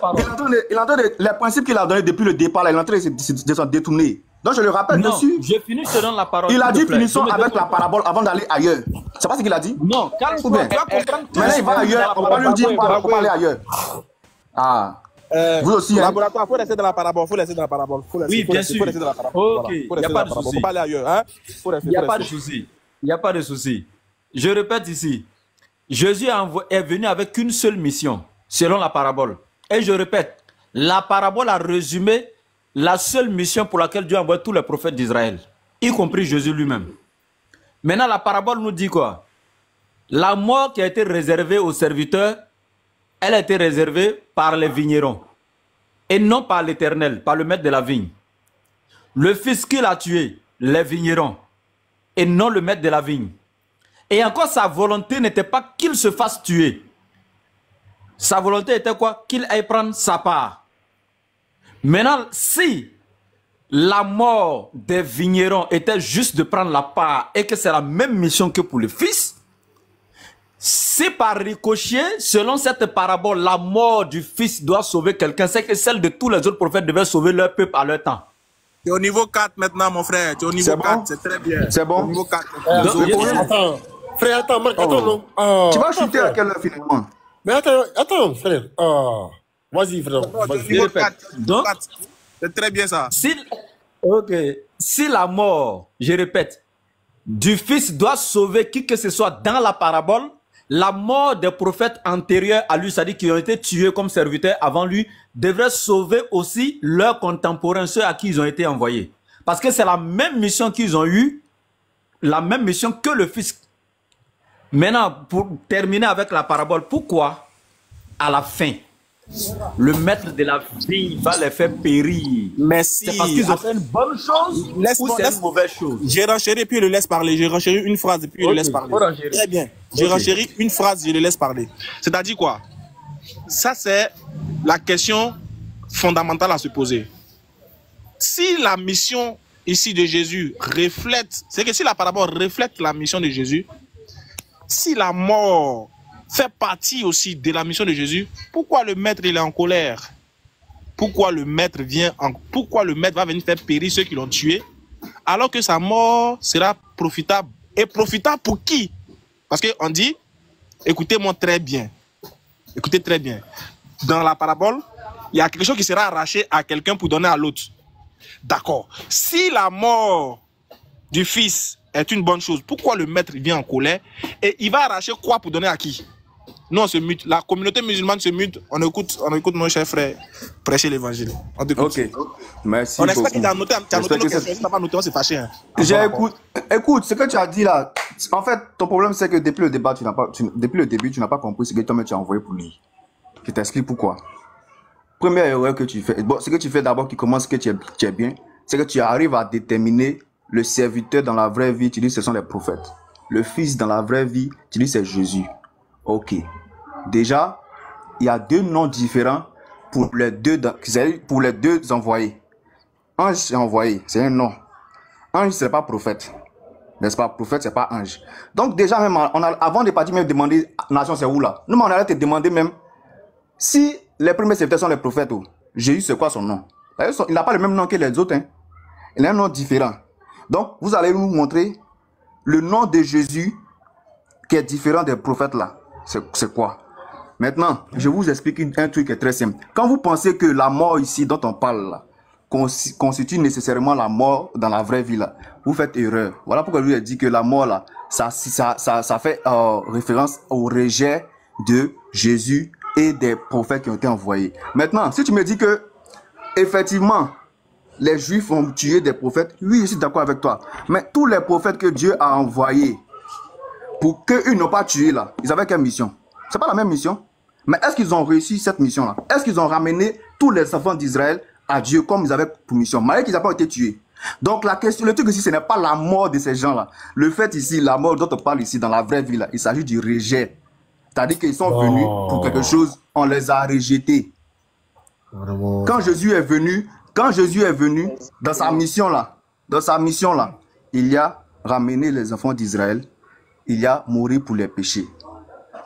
les principes qu'il a donnés depuis le départ, il est en train de se détourner. Donc je le rappelle Non, dessus. je finis, je te donne la parole. Il a s'il te dit plaît. finissons Je me avec donne- la parabole avant d'aller ailleurs. C'est pas ce qu'il a dit? Non, Ou calme-toi, bien? tu vas comprendre. Maintenant il va ailleurs, on va lui dire quoi? On va aller ailleurs. Ah. Vous aussi, hein? Laboratoire, faut laisser dans la parabole, faut laisser dans la parabole. Oui, bien sûr. Faut laisser dans la parabole. Ok, Voilà. il Faut n'y laisser a dans pas la de parabole. souci. Faut pas aller ailleurs, hein? Faut laisser, Il n'y a faut pas de laisser. souci. Il n'y a pas de souci. Je répète ici. Jésus est venu avec une seule mission, selon la parabole. Et je répète, la parabole a résumé la seule mission pour laquelle Dieu a envoyé tous les prophètes d'Israël, y compris Jésus lui-même. Maintenant, la parabole nous dit quoi? La mort qui a été réservée aux serviteurs, elle a été réservée par les vignerons. Et non par l'Éternel, par le maître de la vigne. Le fils qu'il a tué, les vignerons, et non le maître de la vigne. Et encore, sa volonté n'était pas qu'il se fasse tuer. Sa volonté était quoi? Qu'il aille prendre sa part. Maintenant, si la mort des vignerons était juste de prendre la part et que c'est la même mission que pour le fils, si par ricochet, selon cette parabole, la mort du fils doit sauver quelqu'un, c'est que celle de tous les autres prophètes devait sauver leur peuple à leur temps. Tu es au niveau 4 maintenant, mon frère. Tu es au niveau 4, c'est très bien. C'est bon? Au niveau 4. Attends, frère, attends, Marc, attends, non. Tu vas chuter à quelle heure finalement? Mais attends, frère. Vas-y, frère. Au niveau 4. Donc, c'est très bien ça. Si la mort, je répète, du fils doit sauver qui que ce soit dans la parabole, la mort des prophètes antérieurs à lui, c'est-à-dire qui ont été tués comme serviteurs avant lui, devrait sauver aussi leurs contemporains, ceux à qui ils ont été envoyés. Parce que c'est la même mission qu'ils ont eue, la même mission que le fils. Maintenant, pour terminer avec la parabole, pourquoi à la fin, le maître de la vigne va les faire périr? Merci. C'est parce qu'ils ont fait une bonne chose ou c'est une mauvaise chose? J'ai renchéri puis je le laisse parler. J'ai renchéri une phrase et puis je le laisse parler. Très bien. J'ai renchéri une phrase, je le laisse parler. C'est-à-dire quoi? Ça, c'est la question fondamentale à se poser. Si la mission ici de Jésus reflète, c'est que si la parabole reflète la mission de Jésus, si la mort fait partie aussi de la mission de Jésus, pourquoi le maître il est en colère? Pourquoi le maître va venir faire périr ceux qui l'ont tué, alors que sa mort sera profitable? Et profitable pour qui? Parce qu'on dit, écoutez-moi très bien. Écoutez très bien. Dans la parabole, il y a quelque chose qui sera arraché à quelqu'un pour donner à l'autre. D'accord. Si la mort du fils est une bonne chose, pourquoi le maître vient en colère et il va arracher quoi pour donner à qui? Nous, on se mute. La communauté musulmane se mute. On écoute nos chers frères prêcher l'évangile. On t'écoute. Ok. Merci. On espère qu'il t'a noté nos questions. Si t'as pas noté, on s'est fâché. Hein. Écoute, ce que tu as dit là, en fait, ton problème, c'est que depuis le débat, depuis le début, tu n'as pas compris ce que toi-même tu as envoyé pour lui. Je t'explique pourquoi. Première erreur que tu fais, bon, ce que tu fais d'abord qui commence que tu es bien, c'est que tu arrives à déterminer le serviteur dans la vraie vie, tu dis ce sont les prophètes. Le fils dans la vraie vie, tu dis c'est Jésus. Ok. Déjà, il y a deux noms différents pour les deux envoyés. Ange et envoyé, c'est un nom. Ange, c'est pas prophète. N'est-ce pas? Prophète, c'est pas ange. Donc déjà, même, avant de partir même demander, nation, c'est où là? Nous, on allait te demander même, si les premiers serviteurs sont les prophètes, Jésus, c'est quoi son nom? Il n'a pas le même nom que les autres. Hein. Il a un nom différent. Donc, vous allez nous montrer le nom de Jésus qui est différent des prophètes là. C'est quoi? Maintenant, je vous explique un truc qui est très simple. Quand vous pensez que la mort ici dont on parle là, constitue nécessairement la mort dans la vraie vie là, vous faites erreur. Voilà pourquoi je vous ai dit que la mort là, ça fait référence au rejet de Jésus et des prophètes qui ont été envoyés. Maintenant, si tu me dis que effectivement les Juifs ont tué des prophètes, oui, je suis d'accord avec toi. Mais tous les prophètes que Dieu a envoyés pour qu'eux n'ont pas tué là, ils avaient quelle mission? C'est pas la même mission. Mais est-ce qu'ils ont réussi cette mission là? Est-ce qu'ils ont ramené tous les enfants d'Israël à Dieu comme ils avaient pour mission, malgré qu'ils n'ont pas été tués? Donc la question, le truc ici, ce n'est pas la mort de ces gens là. Le fait ici, la mort dont on parle ici dans la vraie vie là, il s'agit du rejet. C'est-à-dire qu'ils sont venus pour quelque chose, on les a rejetés. Quand Jésus est venu dans sa mission là, il a ramené les enfants d'Israël, il a mouru pour les péchés.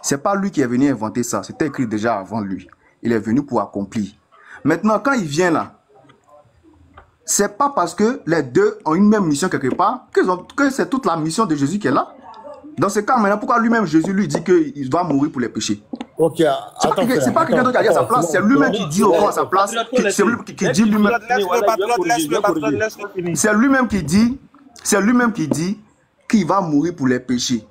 C'est pas lui qui est venu inventer ça, c'était écrit déjà avant lui. Il est venu pour accomplir. Maintenant, quand il vient là, c'est pas parce que les deux ont une même mission quelque part que c'est toute la mission de Jésus qui est là. Dans ce cas, maintenant, pourquoi lui-même, Jésus lui dit qu'il doit mourir pour les péchés? Ok, c'est pas quelqu'un d'autre qui a dit à sa place, c'est lui-même qui dit au fond à sa place, c'est lui qui dit lui-même. C'est lui-même qui dit qu'il va mourir pour les péchés.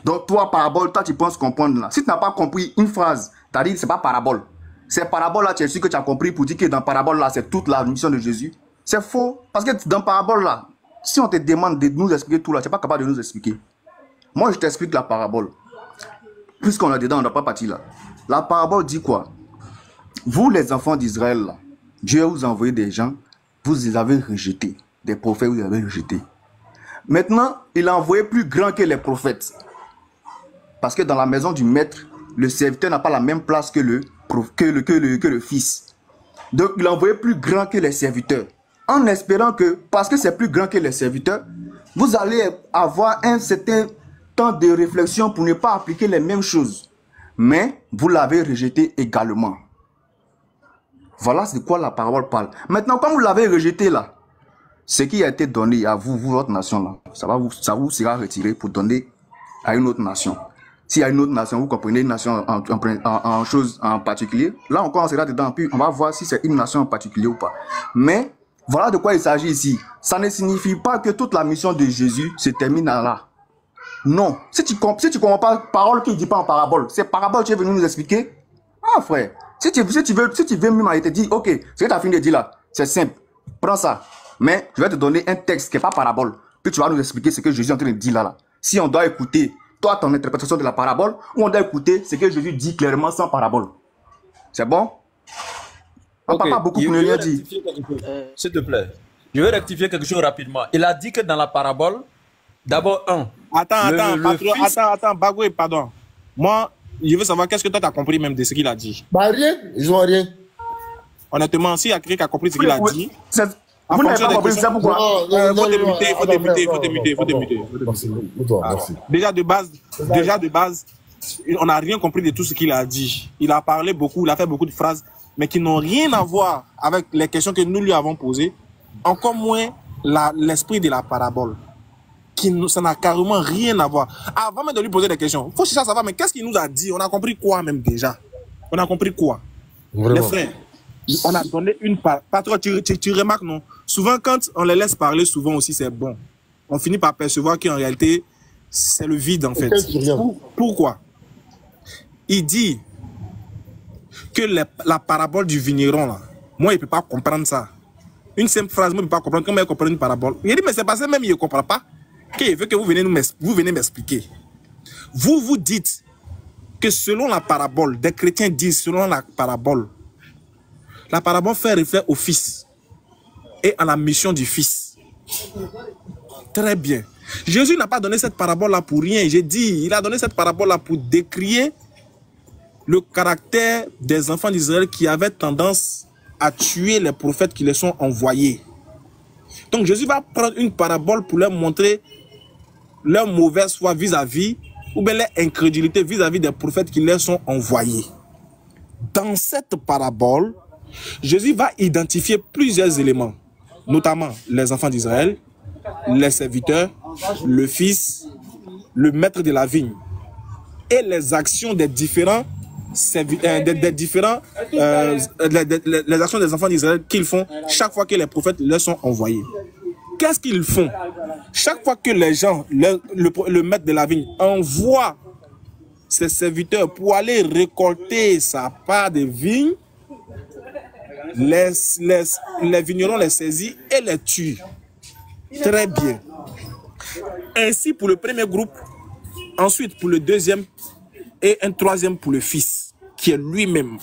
Donc toi, parabole, toi tu penses comprendre là. Si tu n'as pas compris une phrase, tu as dit c'est pas parabole. C'est parabole là, tu es sûr que tu as compris pour dire que dans parabole là, c'est toute la mission de Jésus. C'est faux. Parce que dans parabole là, si on te demande de nous expliquer tout là, tu n'es pas capable de nous expliquer. Moi, je t'explique la parabole. Puisqu'on est dedans, on n'a pas parti là. La parabole dit quoi? Vous, les enfants d'Israël, Dieu vous a envoyé des gens, vous les avez rejetés. Des prophètes, vous les avez rejetés. Maintenant, il a envoyé plus grand que les prophètes. Parce que dans la maison du maître, le serviteur n'a pas la même place que le fils. Donc, il a envoyé plus grand que les serviteurs. En espérant que, parce que c'est plus grand que les serviteurs, vous allez avoir un certain temps de réflexion pour ne pas appliquer les mêmes choses. Mais vous l'avez rejeté également. Voilà de quoi la parole parle. Maintenant, quand vous l'avez rejeté là, ce qui a été donné à vous, votre nation là, ça vous sera retiré pour donner à une autre nation. S'il y a une autre nation, vous comprenez une nation en chose en particulier, là encore on sera dedans, puis on va voir si c'est une nation en particulier ou pas. Mais voilà de quoi il s'agit ici. Ça ne signifie pas que toute la mission de Jésus se termine là. Non. Si tu comprends pas parole qu'il ne dit pas en parabole, c'est parabole tu es venu nous expliquer. Ah frère, si tu veux même te dire, ok, ce que tu as fini de dire là, c'est simple, prends ça. Mais je vais te donner un texte qui n'est pas parabole, puis tu vas nous expliquer ce que Jésus est en train de dire là. Si on doit écouter toi ton interprétation de la parabole, ou on doit écouter ce que Jésus dit clairement sans parabole. C'est bon? On parle pas beaucoup pour ne rien dire. S'il te plaît, je vais rectifier quelque chose rapidement. Il a dit que dans la parabole, d'abord, Attends, Bagoué, pardon. Moi, je veux savoir qu'est-ce que toi tu as compris même de ce qu'il a dit. Bah rien, ils ont rien. Honnêtement, si il y a quelqu'un qui a compris ce qu'il a dit, vous n'avez pas compris, c'est pourquoi? Faut démuter. Merci. Déjà de base, on n'a rien compris de tout ce qu'il a dit. Il a parlé beaucoup, il a fait beaucoup de phrases, mais qui n'ont rien à voir avec les questions que nous lui avons posées, encore moins l'esprit de la parabole. Ça n'a carrément rien à voir. Avant même de lui poser des questions, il faut chercher à savoir, mais qu'est-ce qu'il nous a dit? On a compris quoi même déjà? On a compris quoi? Vraiment. Les frères, on a donné une part. Patron, tu remarques, non? Souvent, quand on les laisse parler, souvent aussi, c'est bon. On finit par percevoir qu'en réalité, c'est le vide, en fait. Pourquoi? Il dit que la parabole du vigneron, là, moi, il ne peut pas comprendre ça. Une simple phrase, moi, il ne peut pas comprendre. Comment il comprend une parabole? Il dit, mais c'est passé, même il ne comprend pas. Il veut que vous venez m'expliquer. Vous dites que selon la parabole, des chrétiens disent selon la parabole fait référence au Fils et à la mission du Fils. Très bien. Jésus n'a pas donné cette parabole-là pour rien. J'ai dit, il a donné cette parabole-là pour décrire le caractère des enfants d'Israël qui avaient tendance à tuer les prophètes qui les sont envoyés. Donc Jésus va prendre une parabole pour leur montrer leur mauvaise foi vis-à-vis ou bien leur incrédulité vis-à-vis des prophètes qui leur sont envoyés. Dans cette parabole, Jésus va identifier plusieurs éléments, notamment les enfants d'Israël, les serviteurs, le Fils, le maître de la vigne et les actions des différents les actions des enfants d'Israël qu'ils font chaque fois que les prophètes leur sont envoyés. Qu'est-ce qu'ils font? Chaque fois que les gens, le maître de la vigne, envoie ses serviteurs pour aller récolter sa part de vigne, les vignerons les saisissent et les tuent. Très bien. Ainsi pour le premier groupe, ensuite pour le deuxième et un troisième pour le Fils, qui est lui-même.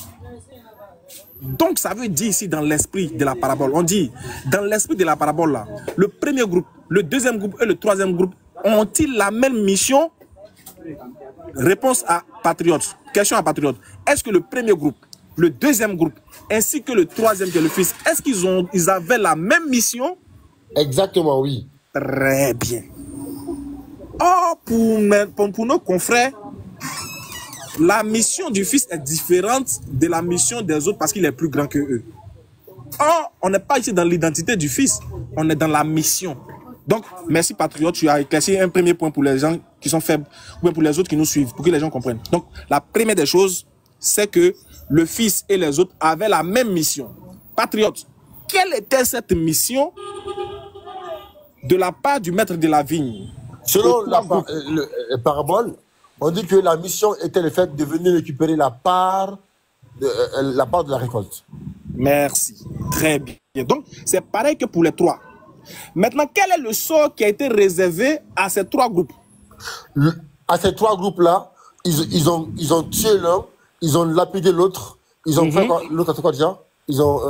Donc ça veut dire ici dans l'esprit de la parabole, on dit dans l'esprit de la parabole là, le premier groupe, le deuxième groupe et le troisième groupe ont-ils la même mission? Réponse à Patriote. Question à Patriote. Est-ce que le premier groupe, le deuxième groupe, ainsi que le troisième qui est le Fils, est-ce qu'ils avaient la même mission? Exactement, oui. Très bien. Or, pour nos confrères, la mission du Fils est différente de la mission des autres parce qu'il est plus grand que eux. on n'est pas ici dans l'identité du Fils, on est dans la mission. Donc, merci Patriote, tu as éclairci un premier point pour les gens qui sont faibles, ou bien pour les autres qui nous suivent, pour que les gens comprennent. Donc, la première des choses, c'est que le Fils et les autres avaient la même mission. Patriote, quelle était cette mission de la part du maître de la vigne? Selon la parabole, on dit que la mission était le fait de venir récupérer la part de la récolte. Merci. Très bien. Donc, c'est pareil que pour les trois. Maintenant, quel est le sort qui a été réservé à ces trois groupes? À ces trois groupes-là, ils ont tué l'un, ils ont lapidé l'autre, ils ont fait quoi? L'autre a fait quoi déjà? Ils ont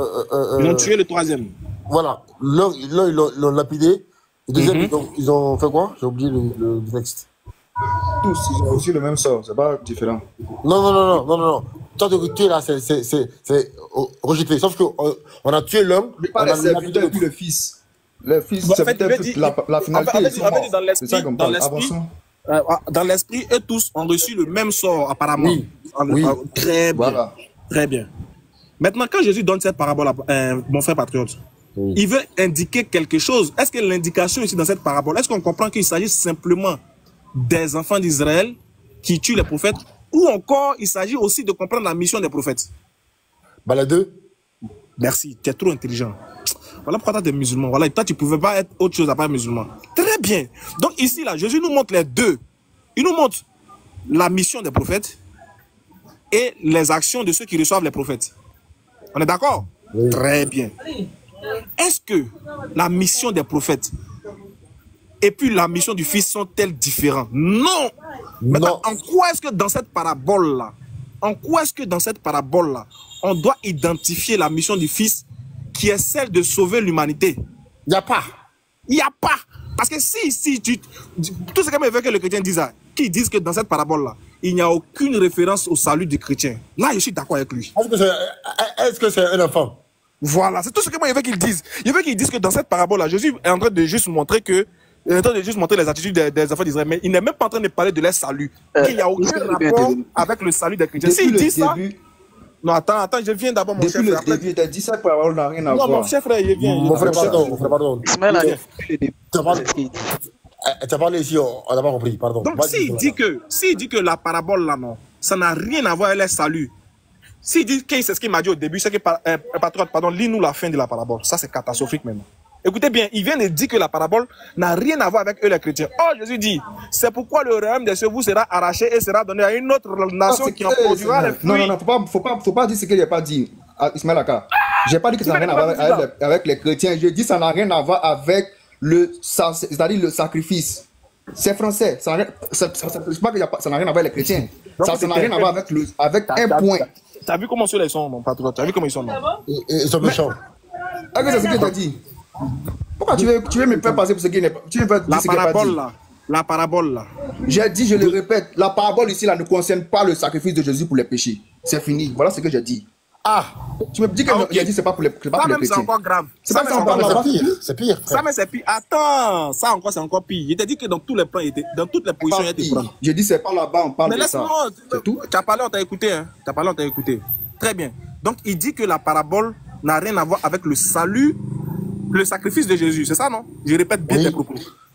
tué le troisième. Voilà. L'un, ils l'ont lapidé. Le deuxième, ils ont fait quoi? J'ai oublié le texte. Tous, ils ont aussi le même sort, c'est pas différent. Non. Toi, de tuer là, c'est rejeté. Sauf qu'on a tué l'homme, on a lapidé le fils. Le fils, c'est peut-être la finalité. Dans l'esprit, eux tous ont reçu le même sort, apparemment. Oui. Très bien. Voilà. Très bien. Maintenant, quand Jésus donne cette parabole à mon frère Patriote, il veut indiquer quelque chose. Est-ce que l'indication ici dans cette parabole, est-ce qu'on comprend qu'il s'agit simplement des enfants d'Israël qui tuent les prophètes, ou encore il s'agit aussi de comprendre la mission des prophètes? Bah, les deux. Merci, tu es trop intelligent. Voilà pourquoi tu es musulman. Voilà, toi, tu ne pouvais pas être autre chose à part musulman. Très bien. Donc ici, là, Jésus nous montre les deux. Il nous montre la mission des prophètes et les actions de ceux qui reçoivent les prophètes. On est d'accord? Oui. Très bien. Est-ce que la mission des prophètes et puis la mission du Fils sont-elles différentes? Non. Maintenant, en quoi est-ce que dans cette parabole-là, on doit identifier la mission du Fils qui est celle de sauver l'humanité? Il n'y a pas. Il n'y a pas. Parce que si tout ce que les chrétiens disent, qui disent que dans cette parabole-là, il n'y a aucune référence au salut du chrétien. Là, je suis d'accord avec lui. Est-ce que c'est un enfant? Voilà, c'est tout ce que moi je veux qu'ils disent. Je veux qu'ils disent que dans cette parabole-là, Jésus est en train de juste montrer que les attitudes des enfants d'Israël, mais il n'est même pas en train de parler de leur salut. Il n'y a aucun rapport avec le salut des chrétiens. S'il dit ça... Non, attends, je viens d'abord, mon chef. Depuis le début, tu as dit ça, parole n'a rien à voir. Non, mon chef, frère, il vient. Mon frère, pardon. Tu as parlé ici, on n'a pas compris, pardon. Donc, s'il dit que la parabole, là, non, ça n'a rien à voir avec le salut. S'il dit que c'est ce qu'il m'a dit au début, c'est que, pardon, lis-nous la fin de la parabole. Ça, c'est catastrophique maintenant. Écoutez bien, il vient de dire que la parabole n'a rien à voir avec eux les chrétiens. Oh, Jésus dit, c'est pourquoi le royaume des cieux vous sera arraché et sera donné à une autre nation qui en produira les fruits. Non, faut pas dire ce qu'il n'a pas dit, Ismaël Aka. J'ai pas dit que ça n'a rien à voir avec les chrétiens. Je dis que ça n'a rien à voir avec c'est-à-dire le sacrifice. C'est français. Ça n'a rien à voir avec les chrétiens. Ça n'a rien à voir avec un point. T'as vu comment ceux-là sont, mon patron? T'as vu comment ils sont, non? Ils sont méchants. Est-ce que c'est ce qu'il t'a dit? Pourquoi tu veux me faire passer pour ce qui n'est pas? Tu veux dire ce qui n'est pas dit? La parabole là. J'ai dit, je le répète, la parabole ici là ne concerne pas le sacrifice de Jésus pour les péchés. C'est fini. Voilà ce que j'ai dit. Ah, tu me dis que il a dit c'est pas pour les chrétiens. C'est encore grave. C'est pas encore grave. C'est pire. Ça mais c'est pire. Attends, ça encore c'est encore pire. Il t'a dit que dans tous les plans, dans toutes les positions, il était prendre. J'ai dit c'est pas là-bas, on parle de ça. C'est tout. Tu as parlé, on t'a écouté. Hein. Tu as parlé, on t'a écouté. Très bien. Donc il dit que la parabole n'a rien à voir avec le salut, le sacrifice de Jésus. C'est ça, non? Je répète bien tes propos.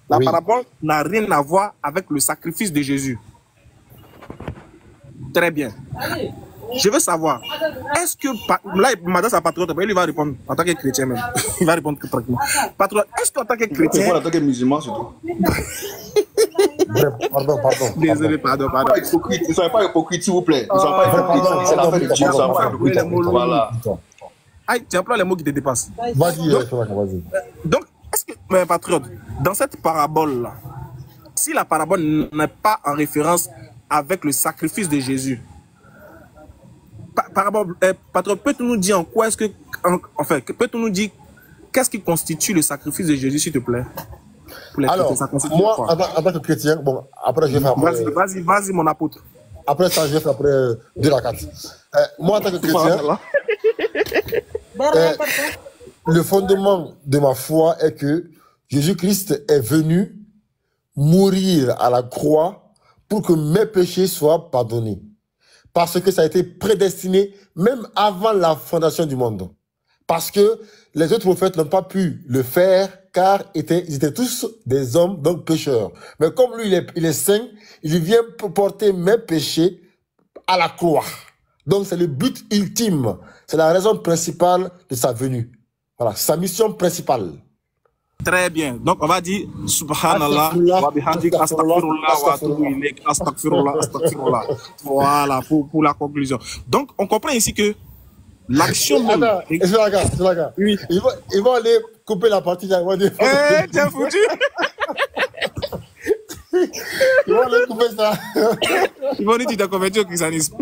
La parabole n'a rien à voir avec le sacrifice de Jésus. Très bien. Je veux savoir, est-ce que... Là, il m'adresse à Patriote, il va répondre en tant que chrétien même. Il va répondre tranquillement. Patriote, est-ce qu'en tant que chrétien... En tant que musulman, surtout. Pardon. Désolé, pardon. Ne soyez pas hypocrite, s'il vous plaît. Ne soyez pas hypocrite. C'est la fin de Dieu. Voilà. Aïe, tu emploies les mots qui te dépassent. Vas-y. Donc, est-ce que, Patriote, dans cette parabole-là, si la parabole n'est pas en référence avec le sacrifice de Jésus, Patriote, peux-tu nous dire en quoi est-ce que... Enfin, peux-tu nous dire qu'est-ce qui constitue le sacrifice de Jésus, s'il te plaît? Alors, moi, en tant que chrétien, bon, après je vais faire... Vas-y, mon apôtre. Après ça, je vais faire après 2 à 4. Moi, en tant que chrétien... le fondement de ma foi est que Jésus-Christ est venu mourir à la croix pour que mes péchés soient pardonnés. Parce que ça a été prédestiné même avant la fondation du monde. Parce que les autres prophètes n'ont pas pu le faire car ils étaient tous des hommes, donc pécheurs. Mais comme lui, il est saint, il vient porter mes péchés à la croix. Donc c'est le but ultime. C'est la raison principale de sa venue. Voilà, sa mission principale. Très bien. Donc, on va dire Subhanallah, wa bihamdik, astaghfirullah, wa atubu ilayk, astaghfirullah, astaghfirullah. Voilà, pour la conclusion. Donc, on comprend ici que l'action même... Attends, c'est la gars. Oui. Ils vont aller couper la partie. Eh, t'es foutu. Ils vont aller couper ça. Ils vont dire que tu t'es converti au christianisme.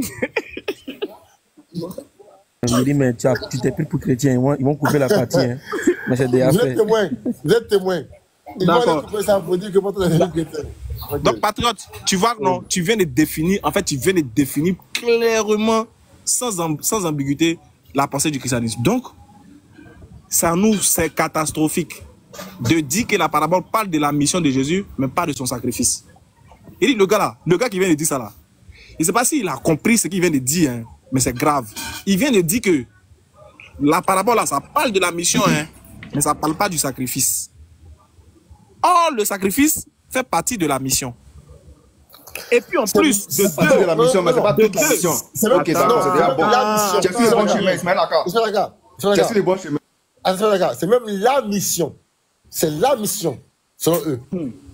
Il dit, mais tu t'es pris pour chrétien, ils vont couper la partie. Hein. Mais c'est des affaires. Vous êtes témoin. Ils vont aller couper ça pour dire que votre est chrétien. Donc, patriote, tu vois, non, tu viens de définir, en fait, tu viens de définir clairement, sans ambiguïté, la pensée du christianisme. Donc, ça nous, c'est catastrophique de dire que la parabole parle de la mission de Jésus, mais pas de son sacrifice. Il dit, le gars qui vient de dire ça là, je ne sais pas s'il a compris ce qu'il vient de dire, hein, mais c'est grave. Il vient de dire que la parabole là, ça parle de la mission, hein, mais ça ne parle pas du sacrifice. Or, le sacrifice fait partie de la mission. Et puis en plus de la mission, mais c'est pas toute la mission. C'est même c'est déjà bon. Tu as fait le bon chemin, Ismaël Aka. Tu as fait le bon chemin. C'est même la mission. C'est la mission, selon eux.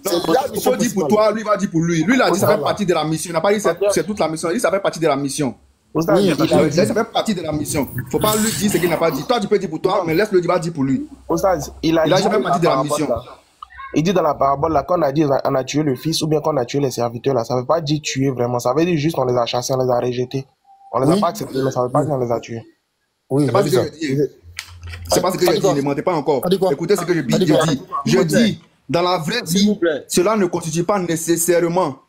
C'est la mission. Il dit pour toi, lui va dire pour lui. Lui, il a dit ça fait partie de la mission. Il n'a pas dit c'est toute la mission. Il dit ça fait partie de la mission. Oui, il a dit ça fait partie de la mission. Il ne faut pas lui dire ce qu'il n'a pas dit. Toi, tu peux dire pour toi, mais laisse-le dire pour lui. Il a dit ça fait partie de la mission. Il dit dans la parabole là, quand on a dit on a tué le fils ou bien qu'on a tué les serviteurs là, ça ne veut pas dire tuer vraiment. Ça veut dire juste on les a chassés, on les a rejetés. On les a pas acceptés, mais ça ne veut pas dire qu'on les a tués. Oui, c'est pas ce que je dis. C'est pas ce que je dis, ne mentez pas encore. Écoutez ce que je dis. Je dis, dans la vraie vie, cela ne constitue pas nécessairement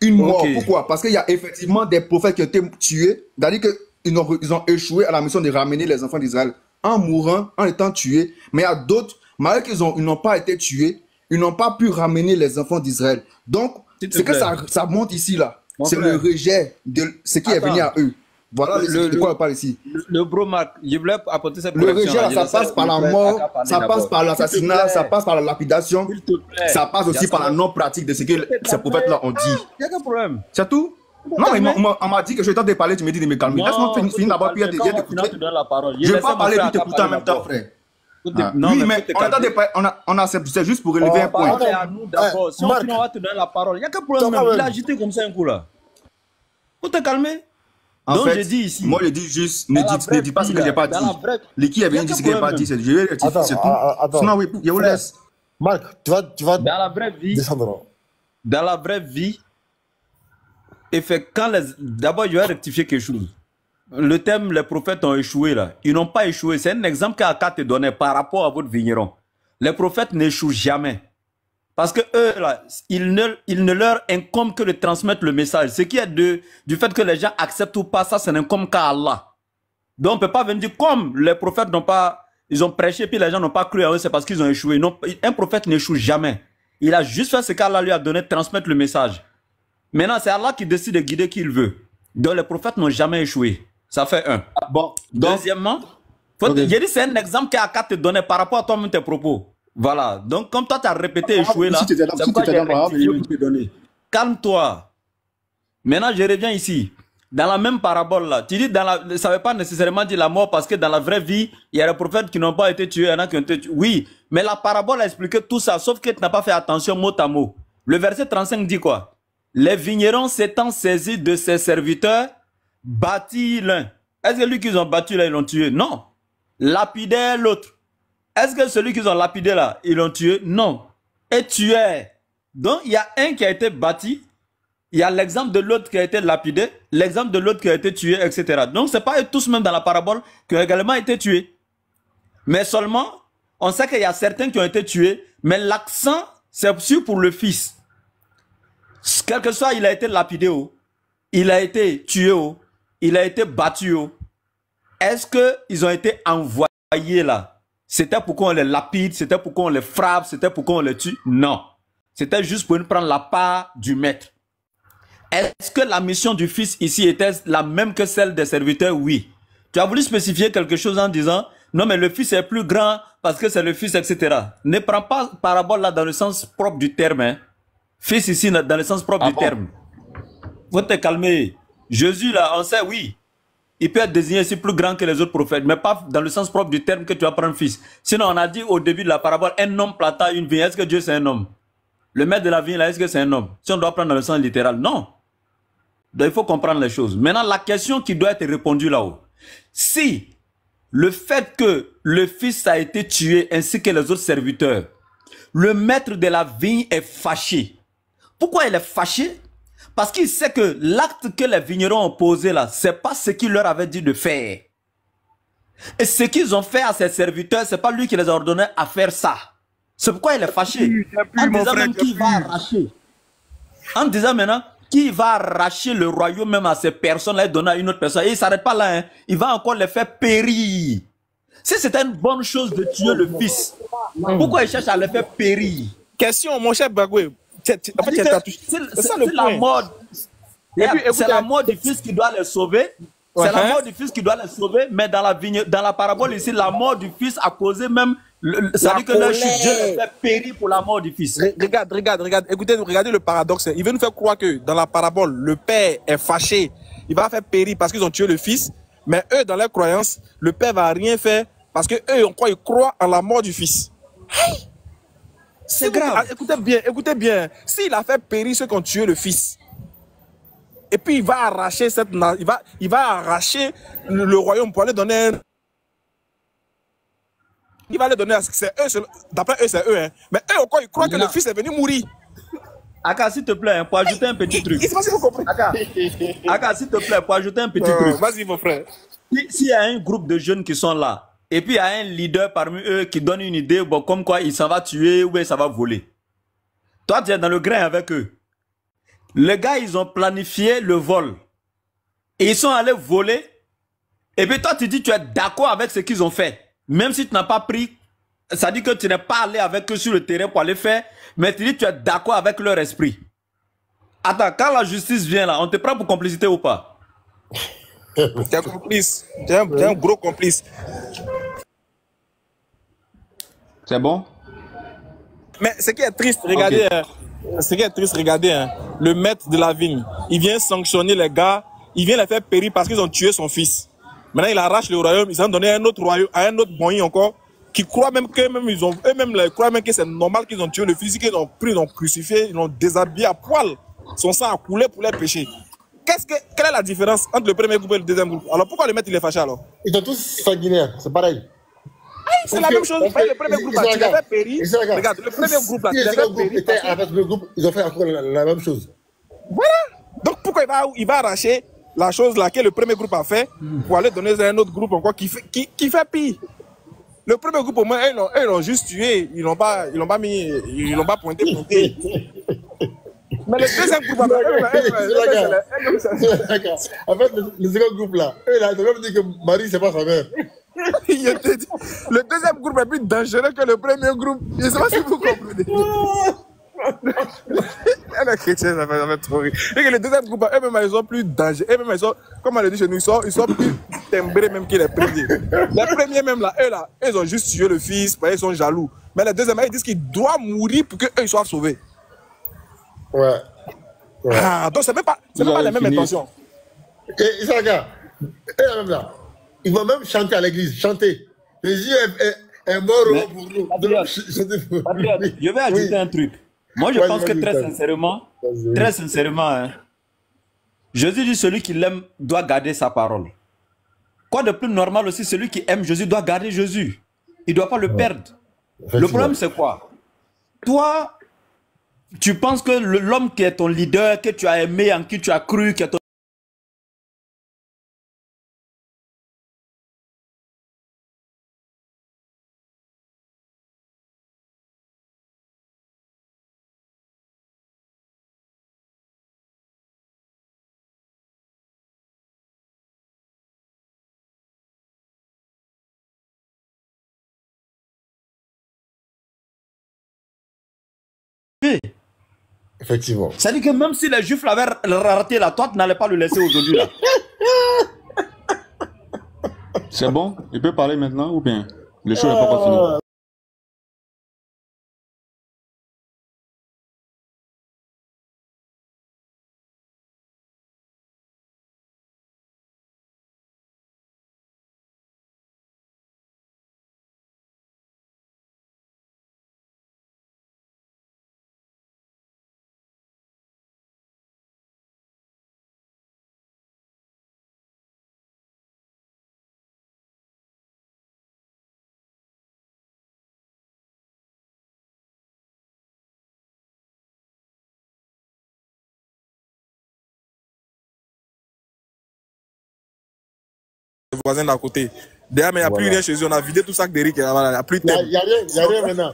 une mort. Pourquoi? Parce qu'il y a effectivement des prophètes qui ont été tués, c'est-à-dire qu'ils ont échoué à la mission de ramener les enfants d'Israël en mourant, en étant tués. Mais il y a d'autres, malgré qu'ils n'ont pas été tués, ils n'ont pas pu ramener les enfants d'Israël. Donc, ce que ça montre ici, là, c'est le rejet de ce qui est venu à eux. Voilà de quoi on parle ici. Le bro Marc, je voulais apporter cette correction. Le rejet, ça passe par la mort, ça passe par l'assassinat, ça passe par la lapidation, ça passe aussi par la non-pratique de ce que ces prophètes-là ont dit. Il n'y a qu'un problème. C'est tout? Non, on m'a dit que je temps de parler, tu me dis de me calmer. Laisse-moi finir d'abord, puis il y a des écouter. Je ne vais pas parler, puis t'écouter en même temps, frère. Non, oui, mais on a c'est juste pour relever un point. À nous d'abord. Si on va te donner la parole, il n'y a qu'un problème. Il a agité comme ça un coup là. Faut te calmer. En fait, je dis ici, moi je dis juste, ne dis pas ce que je n'ai pas dit. L'équipe est venue dire ce que je n'ai pas dit. Je vais rectifier, c'est tout. Sinon, oui, je vous laisse. Marc, tu vas dans la vraie vie, descendre. Dans la vraie vie, d'abord, je vais rectifier quelque chose. Le thème, les prophètes ont échoué là. Ils n'ont pas échoué. C'est un exemple qu'Aka te donnait par rapport à votre vigneron. Les prophètes n'échouent jamais. Parce que eux, là, il ne leur incombe que de transmettre le message. Ce qui est du fait que les gens acceptent ou pas, ça n'incombe qu'à Allah. Donc on ne peut pas venir dire comme les prophètes n'ont pas, ils ont prêché puis les gens n'ont pas cru à eux, c'est parce qu'ils ont échoué. Non, un prophète n'échoue jamais. Il a juste fait ce qu'Allah lui a donné, transmettre le message. Maintenant, c'est Allah qui décide de guider qui il veut. Donc les prophètes n'ont jamais échoué. Ça fait un. Bon, deuxièmement, j'ai dit c'est un exemple qu'Aka te donnait par rapport à toi-même tes propos. Voilà. Donc, comme toi, tu as répété échouer là, c'est pourquoi j'ai rectifié pour te donner. Calme-toi. Maintenant, je reviens ici. Dans la même parabole là, tu dis, ça ne veut pas nécessairement dire la mort parce que dans la vraie vie, il y a des prophètes qui n'ont pas été tués, il y en a qui ont été tués. Oui, mais la parabole a expliqué tout ça, sauf que tu n'as pas fait attention mot à mot. Le verset 35 dit quoi? Les vignerons s'étant saisis de ses serviteurs, battirent l'un. Est-ce que lui qu'ils ont battu là, ils l'ont tué? Non. Lapidaient l'autre. Est-ce que celui qu'ils ont lapidé là, ils l'ont tué? Non. Et tué. Donc, il y a un qui a été bâti, il y a l'exemple de l'autre qui a été lapidé, l'exemple de l'autre qui a été tué, etc. Donc, ce n'est pas eux tous même dans la parabole qui ont également été tués. Mais seulement, on sait qu'il y a certains qui ont été tués, mais l'accent, c'est sûr pour le fils. Quel que soit, il a été lapidé, il a été tué, il a été battu. Est-ce qu'ils ont été envoyés là? C'était pour qu'on les lapide, c'était pour qu'on les frappe, c'était pour qu'on les tue? Non. C'était juste pour prendre la part du maître. Est-ce que la mission du fils ici était la même que celle des serviteurs? Oui. Tu as voulu spécifier quelque chose en disant, non mais le fils est plus grand parce que c'est le fils, etc. Ne prends pas parabole là dans le sens propre du terme. Hein. Fils ici dans le sens propre du terme. Faut te calmer. Jésus là, on sait, oui. Il peut être désigné ici plus grand que les autres prophètes, mais pas dans le sens propre du terme que tu vas prendre fils. Sinon, on a dit au début de la parabole, un homme planta une vigne. Est-ce que Dieu c'est un homme? Le maître de la vigne là, est-ce que c'est un homme? Si on doit prendre dans le sens littéral, non. Donc il faut comprendre les choses. Maintenant, la question qui doit être répondue là-haut. Si le fait que le fils a été tué ainsi que les autres serviteurs, le maître de la vigne est fâché. Pourquoi il est fâché? Parce qu'il sait que l'acte que les vignerons ont posé là, c'est pas ce qu'il leur avait dit de faire. Et ce qu'ils ont fait à ses serviteurs, c'est pas lui qui les a ordonné à faire ça. C'est pourquoi il est fâché. En disant même qu'il va arracher. En disant maintenant qu'il va arracher le royaume même à ces personnes-là et donner à une autre personne. Et il ne s'arrête pas là. Hein. Il va encore les faire périr. Si c'était une bonne chose de tuer le fils, pourquoi il cherche à les faire périr? Question, mon cher Bagoué. C'est la mort. C'est la mort du fils qui doit les sauver. C'est la mort du fils qui doit les sauver. Mais dans la parabole ici, la mort du fils a causé même. C'est-à-dire que leur chute, Dieu les fait périr pour la mort du fils. Regarde. Écoutez, regardez le paradoxe. Il veut nous faire croire que dans la parabole, le père est fâché. Il va faire périr parce qu'ils ont tué le fils. Mais eux, dans leur croyance, le père va rien faire parce que eux, ils croient en la mort du fils. Hey! C'est grave. Écoutez bien. S'il a fait périr ceux qui ont tué le fils, et puis il va arracher il va arracher le royaume pour aller donner il va le donner à ce que c'est eux, d'après eux, c'est eux. Hein. Mais eux, encore, ils croient que le fils est venu mourir. Aka, s'il te plaît, hein, pour ajouter un petit truc. Il se passe si vous comprenez. Aka, s'il te plaît, pour ajouter un petit truc. Vas-y, mon frère. S'il y a un groupe de jeunes qui sont là, et puis il y a un leader parmi eux qui donne une idée, bon, comme quoi il s'en va tuer ou ça va voler. Toi, tu es dans le grain avec eux. Les gars, ils ont planifié le vol. Et ils sont allés voler. Et puis toi, tu dis tu es d'accord avec ce qu'ils ont fait. Même si tu n'as pas pris, ça dit que tu n'es pas allé avec eux sur le terrain pour aller faire, mais tu dis que tu es d'accord avec leur esprit. Attends, quand la justice vient là, on te prend pour complicité ou pas? Tu es un complice. Tu es un gros complice. C'est bon? Mais ce qui est triste, regardez, hein, le maître de la vigne, il vient sanctionner les gars, il vient les faire périr parce qu'ils ont tué son fils. Maintenant, il arrache le royaume, ils ont donné un autre royaume, à un autre moyen encore, qui croient même que eux-mêmes croient même que c'est normal qu'ils ont tué le fils, qu'ils l'ont pris, ils l'ont crucifié, ils l'ont déshabillé à poil. Son sang a coulé pour les péchés. Quelle est la différence entre le premier groupe et le deuxième groupe? Alors pourquoi le maître il est fâché alors? Ils sont tous sanguinaires, c'est pareil. C'est la même chose. Le premier groupe là, tu l'as fait périr. Regarde, le premier groupe là, tu l'as fait périr. Le groupe, ils ont fait encore la même chose. Voilà. Donc pourquoi il va arracher la chose là que le premier groupe a fait pour aller donner à un autre groupe encore qui fait pire? Le premier groupe au moins, ils l'ont juste tué. Ils l'ont pas pointé. Mais le deuxième groupe, en fait, le second groupe là, eux là, ils ont même dit que Marie, c'est pas sa mère. Le deuxième groupe est plus dangereux que le premier groupe. Je ne sais pas si vous comprenez. Elle est chrétienne, ça fait trop rire. Et que le deuxième groupe, eux-mêmes, ils sont plus dangereux. Eux-mêmes, ils sont, comme on le dit chez nous, ils sont plus timbrés même que les premiers. Les premiers, même là, ils ont juste tué le fils, parce qu'ils sont jaloux. Mais les deuxièmes, ils disent qu'il doit mourir pour qu'eux, ils soient sauvés. Ouais. Ah, donc c'est même pas la même intention. Et ça, regarde, eux même là, ils vont même chanter à l'église, chanter. Jésus est mort pour nous. Je vais ajouter un truc. Moi, je pense que très sincèrement, hein, Jésus dit celui qui l'aime doit garder sa parole. Quoi de plus normal aussi, celui qui aime Jésus doit garder Jésus. Il ne doit pas le perdre. Le problème, c'est quoi? Toi, tu penses que l'homme qui est ton leader, que tu as aimé, en qui tu as cru, qui est ton... Effectivement. Ça dit que même si les Juifs l'avaient raté là, toi tu n'allais pas le laisser aujourd'hui là. C'est bon? Il peut parler maintenant ou bien? Le show n'est pas encore fini. Le voisin d'à côté. Derrière, mais il n'y a plus rien chez eux. On a vidé tout ça d'Eric. Il n'y a plus de thème. Il n'y a rien maintenant.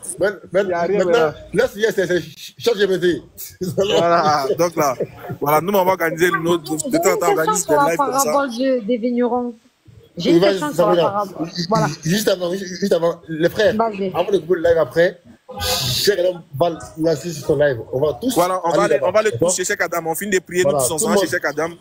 Maintenant, là, c'est ChatGPT. Voilà, donc là, voilà, nous, on va organiser notre. De temps en temps, on organise des lives comme ça. Parabole des vignerons. J'ai une question sur la parabole. Voilà. Juste avant, les frères, avant de couper le live après, Cheikh Adam va nous assister sur son live. On va tous. Voilà, on va aller tous chez Cheikh Adam. On finit de prier, nous tous ensemble chez Cheikh Adam.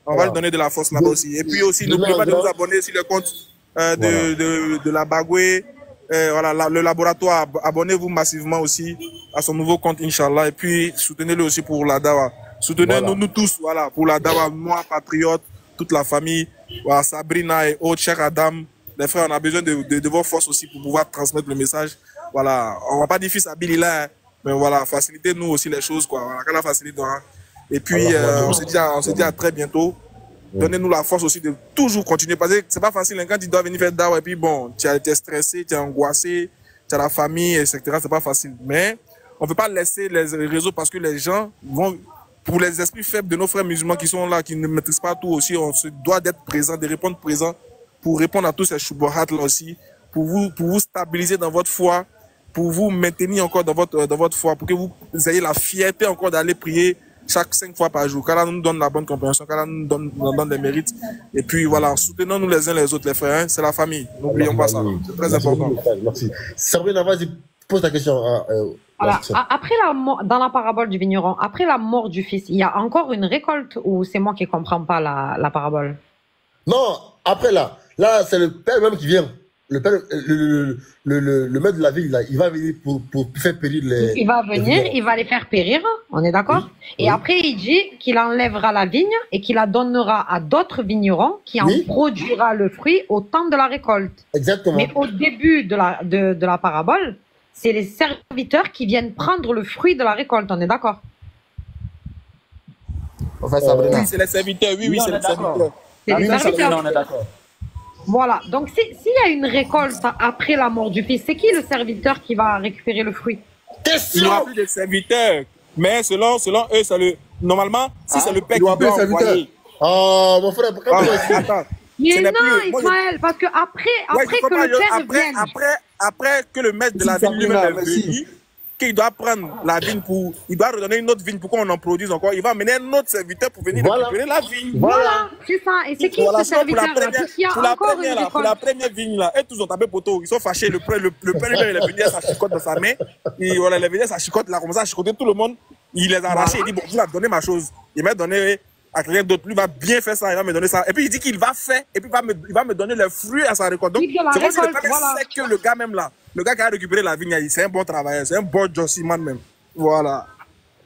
On va lui donner de la force là-bas aussi. Et puis aussi, n'oubliez pas de vous abonner sur le compte de la Bagoué. Voilà, le laboratoire. Abonnez-vous massivement aussi à son nouveau compte, Inch'Allah. Et puis, soutenez-le aussi pour la Dawa. Soutenez-nous nous tous, voilà, pour la Dawa, moi, patriote, toute la famille, voilà, Sabrina et autres, Cheikh Adam. Les frères, on a besoin de vos forces aussi pour pouvoir transmettre le message. Voilà, on va pas dire fils Abilila, hein, mais voilà, facilitez-nous aussi les choses, quoi. Voilà, quand la facilite, hein. Et puis, on se dit à très bientôt. Donnez-nous la force aussi de toujours continuer. Parce que c'est pas facile, hein, quand tu dois venir faire Dawa, et puis bon, tu es stressé, tu es angoissé, tu as la famille, etc. C'est pas facile. Mais on ne peut pas laisser les réseaux parce que les gens vont, pour les esprits faibles de nos frères musulmans qui sont là, qui ne maîtrisent pas tout aussi, on se doit d'être présent, de répondre présent, pour répondre à tous ces choubohat là aussi, pour vous stabiliser dans votre foi, pour vous maintenir encore dans votre foi, pour que vous ayez la fierté encore d'aller prier chaque 5 fois par jour. Qu'Allah nous donne la bonne compréhension, qu'Allah nous donne des mérites. Et puis voilà, soutenons-nous les uns les autres, les frères. Hein, c'est la famille. N'oublions pas ça. C'est très important. Merci. Sabrina, vas-y, pose ta question. Voilà. Après dans la parabole du vigneron, après la mort du fils, il y a encore une récolte ou c'est moi qui ne comprends pas la parabole? Non, après là, c'est le père même qui vient. Le père, le maître de la ville, là, il va venir pour faire périr les... Il va venir, il va les faire périr, on est d'accord? Oui, et après, il dit qu'il enlèvera la vigne et qu'il la donnera à d'autres vignerons qui en produira le fruit au temps de la récolte. Exactement. Mais au début de la parabole, c'est les serviteurs qui viennent prendre le fruit de la récolte, on est d'accord? Enfin, Sabrina. Oui, c'est les serviteurs, oui, c'est les serviteurs. C'est les serviteurs. On est d'accord. Voilà, donc s'il y a une récolte après la mort du fils, c'est qui le serviteur qui va récupérer le fruit? Il n'y aura plus de serviteurs, mais selon eux, c'est le... Normalement, si c'est le père qui doit envoyer... Oh, mon frère, attends. Mais non, Ismaël, parce que après que le père vienne... Après que le maître de la ville lui-même est venu, qu'il doit prendre la vigne il doit redonner une autre vigne pour qu'on en produise encore. Il va amener un autre serviteur pour venir récupérer la vigne. Voilà, c'est ça. Et c'est qui ce serviteur-là? Pour la première vigne, là, et tous ont tapé poteau. Ils sont fâchés. Le père, il est venu à sa chicotte dans sa main. Et voilà, il est venu à sa chicotte, là, comme ça, à chicoter tout le monde. Il les a arrachés. Il dit, bon, je vais donner ma chose. Il m'a donné à quelqu'un d'autre. Lui va bien faire ça. Il va me donner ça. Et puis, il dit qu'il va faire. Et puis, il va me donner les fruits à sa récolte. Donc, c'est comme si le père sait que le gars, même là, le gars qui a récupéré la vigne, c'est un bon travailleur, c'est un bon Jossiman même. Voilà.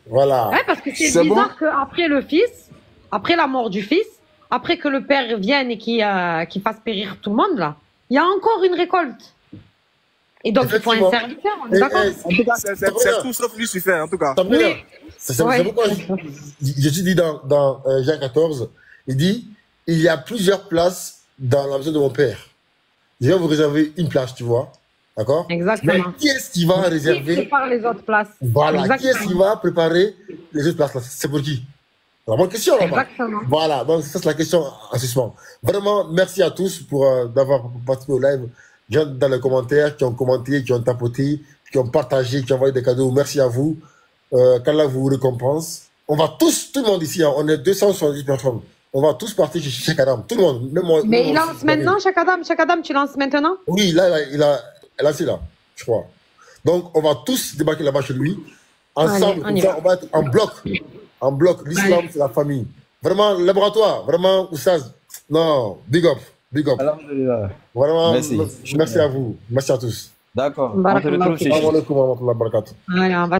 Voilà. Ouais, parce que c'est bizarre qu'après le fils, après la mort du fils, après que le père vienne et qu'il fasse périr tout le monde, là, il y a encore une récolte. Et donc, il faut un serviteur, on est d'accord? En tout cas, c'est tout sauf Lucifer, en tout cas. Oui. C'est pourquoi je te dis dans Jean 14, il dit, il y a plusieurs places dans la maison de mon père. Je vais vous réserver une place, tu vois. D'accord? Exactement. Mais qui est-ce qui va réserver? Qui prépare les autres places? Voilà. Exactement. Qui est-ce qui va préparer les autres places? C'est pour qui? C'est la bonne question là-bas. Exactement. Voilà. Donc, ça, c'est la question en suspens. Vraiment, merci à tous pour d'avoir participé au live. Les gens dans les commentaires qui ont commenté, qui ont tapoté, qui ont partagé, qui ont envoyé des cadeaux. Merci à vous. Qu'Allah vous récompense. On va tous, tout le monde ici, hein, on est 270 personnes. On va tous partir chez Cheikh Adam. Tout le monde. Même moi, mais il lance maintenant, Cheikh Adam? Cheikh Adam, tu lances maintenant? Oui, là, il a lancé là, je crois. Donc, on va tous débarquer là-bas chez lui. Ensemble, allez, on va être en bloc. En bloc. L'islam, c'est la famille. Vraiment, laboratoire. Vraiment, Oussaz. Non, big up. Big up. Alhamdulillah. Vraiment, Merci. merci à vous. Merci à tous. D'accord. On te retrouve chez Assalamu alaikum wa rahmatullahi wa barakatuh. Allez, on va